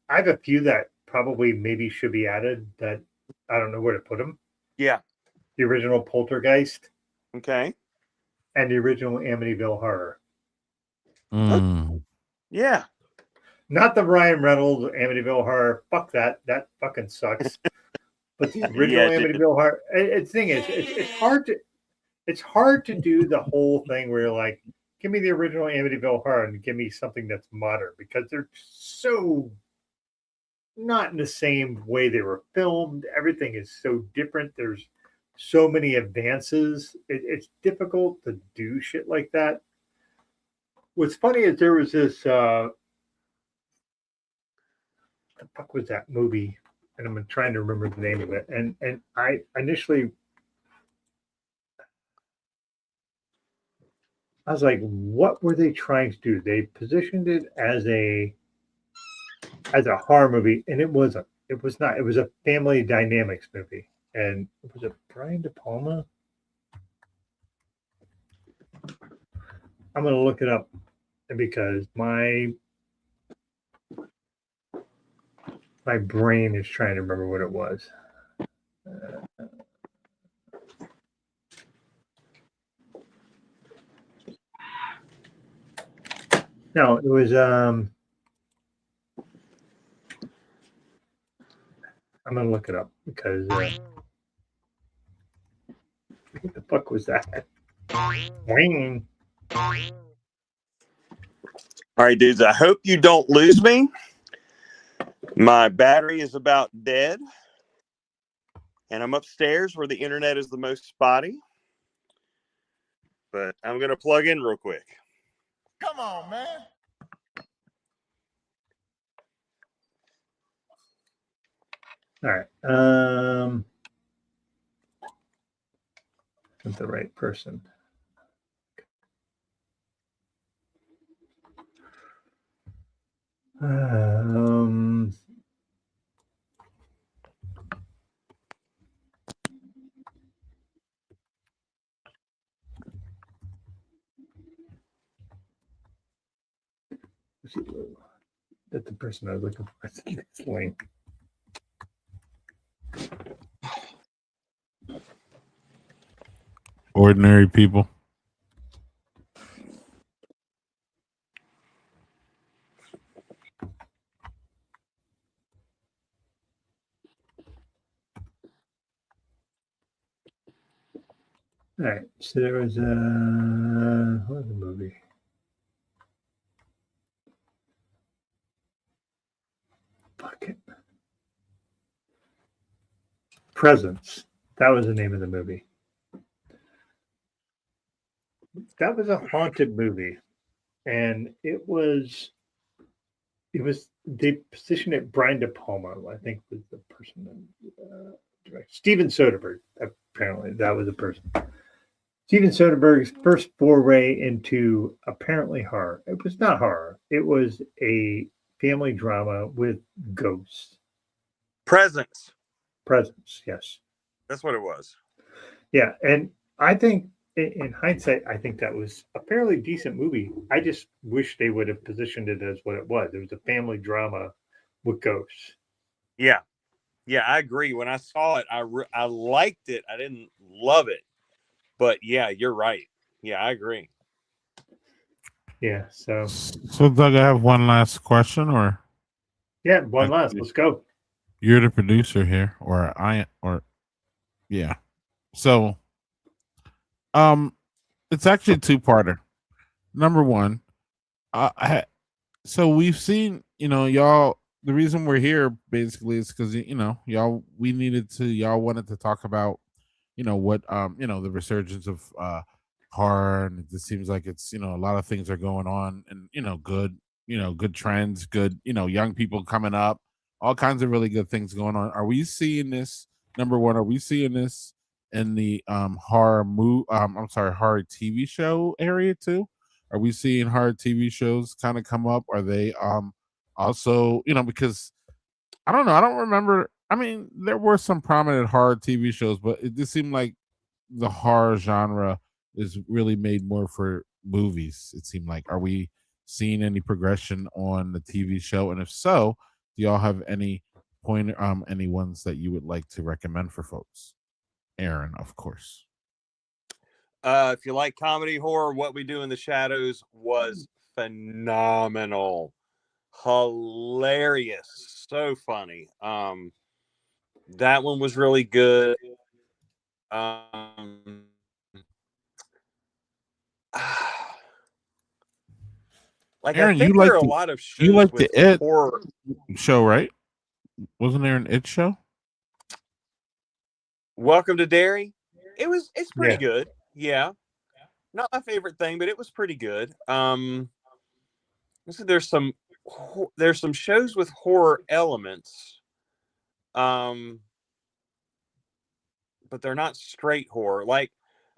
I have a few that probably maybe should be added that I don't know where to put them. Yeah. The original Poltergeist. Okay. And the original Amityville Horror. Yeah. Not the Ryan Reynolds Amityville Horror. Fuck that. That fucking sucks. But the original Amityville Horror. The thing is, it's hard to do the whole thing where you're like, give me the original Amityville Horror and give me something that's modern, because they're so not in the same way they were filmed. Everything is so different. There's so many advances. It's difficult to do shit like that. What's funny is there was this the fuck was that movie? And I'm trying to remember the name of it. And I initially I was like, what were they trying to do? They positioned it as a horror movie, and it wasn't. It was not. It was a family dynamics movie. And was it Brian De Palma? I'm going to look it up because my brain is trying to remember what it was. No, it was I'm going to look it up because what the fuck was that? Wing. All right, dudes, I hope you don't lose me. My battery is about dead, and I'm upstairs where the internet is the most spotty. But I'm going to plug in real quick. Come on, man. All right. Not the right person. That's the person I was looking for. I think it's link. Ordinary people. All right. So there was what was the movie? Fuck it. Presence. That was the name of the movie. That was a haunted movie, and it was they positioned it. Brian De Palma, I think, was the person that directed. Steven Soderbergh, apparently that was the person. Steven Soderbergh's first foray into apparently horror. It was not horror. It was a family drama with ghosts. Presence, yes. That's what it was. Yeah, and I think in hindsight, I think that was a fairly decent movie. I just wish they would have positioned it as what it was. It was a family drama with ghosts. Yeah, I agree. When I saw it, I liked it. I didn't love it, but yeah, you're right. Yeah, I agree. Yeah. So Doug, I have one last question, or yeah, one last. Let's go. You're the producer here, yeah. So, it's actually a two-parter. Number one, so we've seen, y'all. The reason we're here basically is because y'all y'all wanted to talk about, what the resurgence of horror, and it just seems like it's a lot of things are going on, and good trends, good young people coming up, all kinds of really good things going on. Are we seeing this? Number one, are we seeing this in the horror horror TV show area too? Are we seeing horror TV shows kind of come up? Are they also, because I don't know, I don't remember. I mean, there were some prominent horror TV shows, but it just seemed like the horror genre is really made more for movies. It seemed like, are we seeing any progression on the TV show? And if so, do y'all have any any ones that you would like to recommend for folks? Aaron, of course. If you like comedy horror, What We Do in the Shadows was phenomenal, hilarious, so funny. That one was really good. Like, Aaron, I think there are a lot of shows you like with the It horror show, right? Wasn't there an It show? Welcome to Derry. It's pretty Yeah. good. Yeah. Not my favorite thing, but it was pretty good. So there's some shows with horror elements. But they're not straight horror. Like,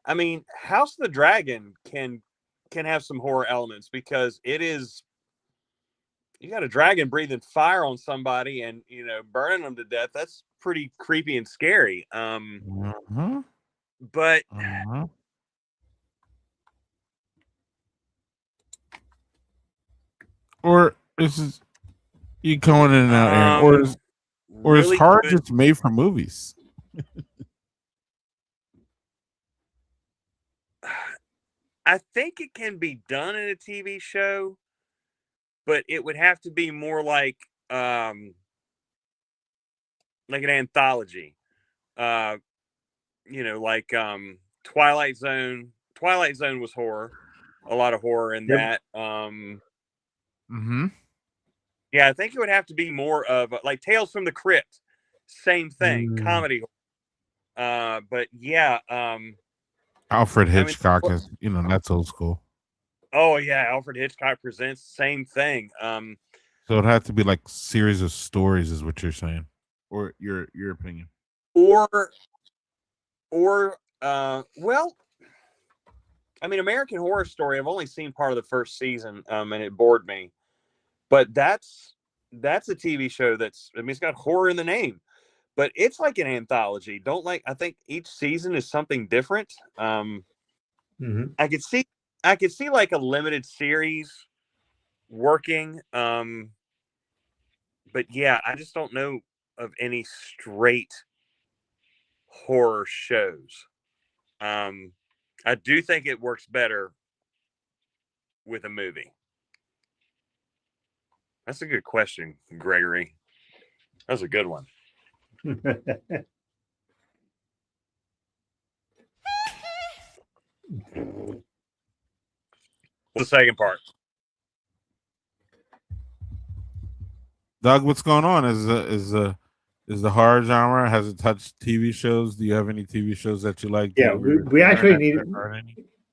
I mean, House of the Dragon can have some horror elements because you got a dragon breathing fire on somebody and burning them to death. That's pretty creepy and scary. But or is you going in and out, Aaron? Or is really horror good. just made for movies? I think it can be done in a TV show, but it would have to be more like an anthology. Like Twilight Zone. Twilight Zone was horror. A lot of horror in that. Yeah, I think it would have to be more of like Tales from the Crypt. Same thing, comedy. But yeah, Alfred Hitchcock is, that's old school. Oh yeah, Alfred Hitchcock Presents, same thing. So it had to be like series of stories, is what you're saying, or your opinion, or well, I mean, American Horror Story. I've only seen part of the first season, and it bored me. But that's a TV show it's got horror in the name, but it's like an anthology. I think each season is something different. I could see like a limited series working. But yeah, I just don't know of any straight horror shows. I do think it works better with a movie. That's a good question, Gregory. That's a good one. What's the second part? Doug, what's going on? Is the horror genre, has it touched TV shows? Do you have any TV shows that you like? Yeah, we actually need.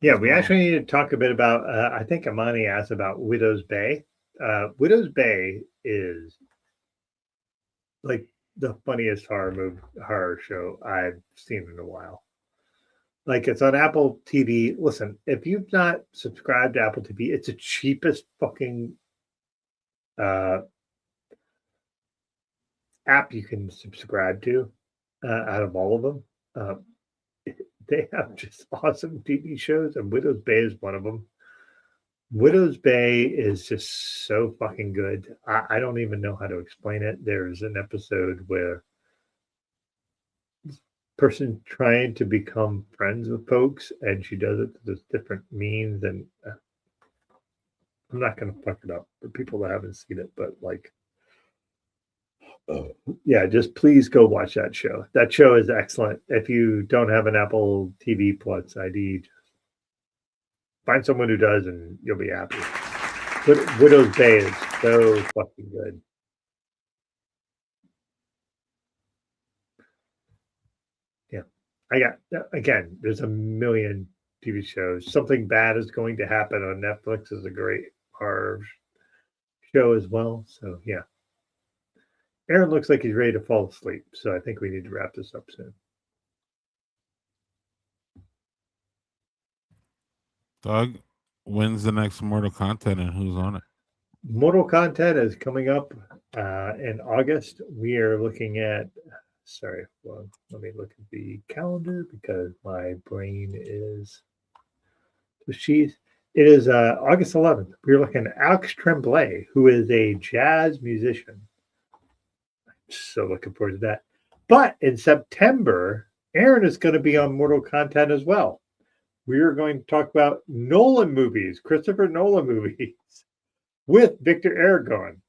Yeah, we actually need to talk a bit about. I think Amani asked about Widow's Bay. Widow's Bay is like the funniest horror show I've seen in a while. Like, it's on Apple TV. Listen, if you've not subscribed to Apple TV, it's the cheapest fucking app you can subscribe to out of all of them. They have just awesome TV shows, and Widow's Bay is one of them. Widow's Bay is just so fucking good. I don't even know how to explain it. There's an episode where this person trying to become friends with folks, and she does it through different means, and I'm not going to fuck it up for people that haven't seen it, but like, yeah, just please go watch that show. That show is excellent. If you don't have an Apple TV Plus ID, find someone who does, and you'll be happy. Widow's Bay is so fucking good. Yeah, again, there's a million TV shows. Something Bad is Going to Happen on Netflix is a great horror show as well. So yeah. Aaron looks like he's ready to fall asleep, so I think we need to wrap this up soon. Doug, when's the next Mortal Content and who's on it? Mortal Content is coming up in August. We are looking at, sorry, well, let me look at the calendar because my brain is, it is August 11th. We're looking at Alex Tremblay, who is a jazz musician. I'm so looking forward to that. But in September, Aaron is going to be on Mortal Content as well. We are going to talk about Nolan movies, Christopher Nolan movies, with Victor Aragon.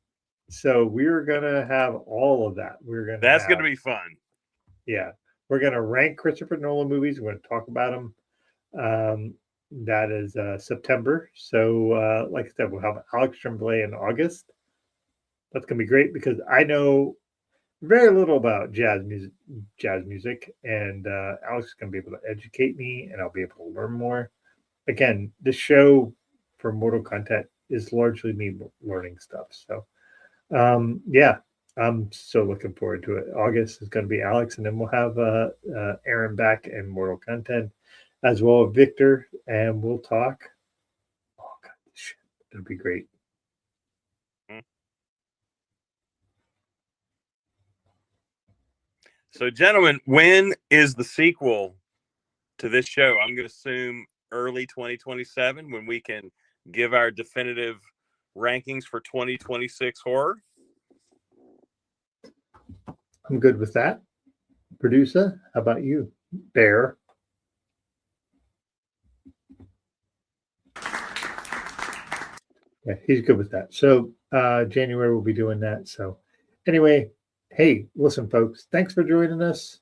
So we're going to have all of that. That's going to be fun. Yeah. We're going to rank Christopher Nolan movies. We're going to talk about them. That is September. So like I said, we'll have Alex Tremblay in August. That's going to be great because I know very little about jazz music, and Alex is going to be able to educate me, and I'll be able to learn more. Again, this show for Mortal Content is largely me learning stuff. So, yeah, I'm so looking forward to it. August is going to be Alex, and then we'll have Aaron back in Mortal Content as well as Victor, and we'll talk. Oh, God, shit. It'll be great. So, gentlemen, when is the sequel to this show? I'm going to assume early 2027 when we can give our definitive rankings for 2026 horror. I'm good with that. Producer, how about you? Bear. Yeah, he's good with that. So January we'll be doing that. So anyway, hey, listen, folks, thanks for joining us.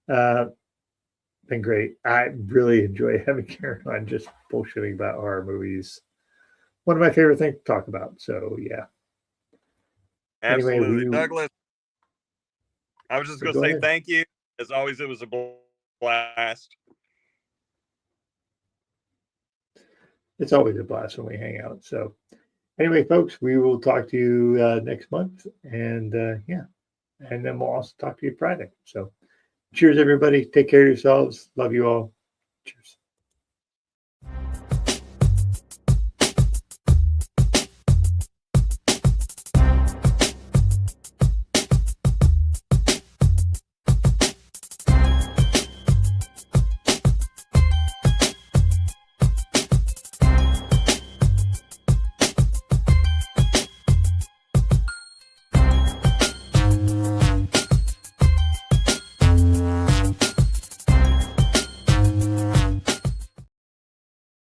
Been great. I really enjoy having Karen on, just bullshitting about horror movies. One of my favorite things to talk about. So yeah. Absolutely. Anyway, Douglas, I was just going to say thank you. As always, it was a blast. It's always a blast when we hang out. So anyway, folks, we will talk to you next month. And yeah, and then we'll also talk to you Friday. So cheers, everybody. Take care of yourselves. Love you all. Cheers.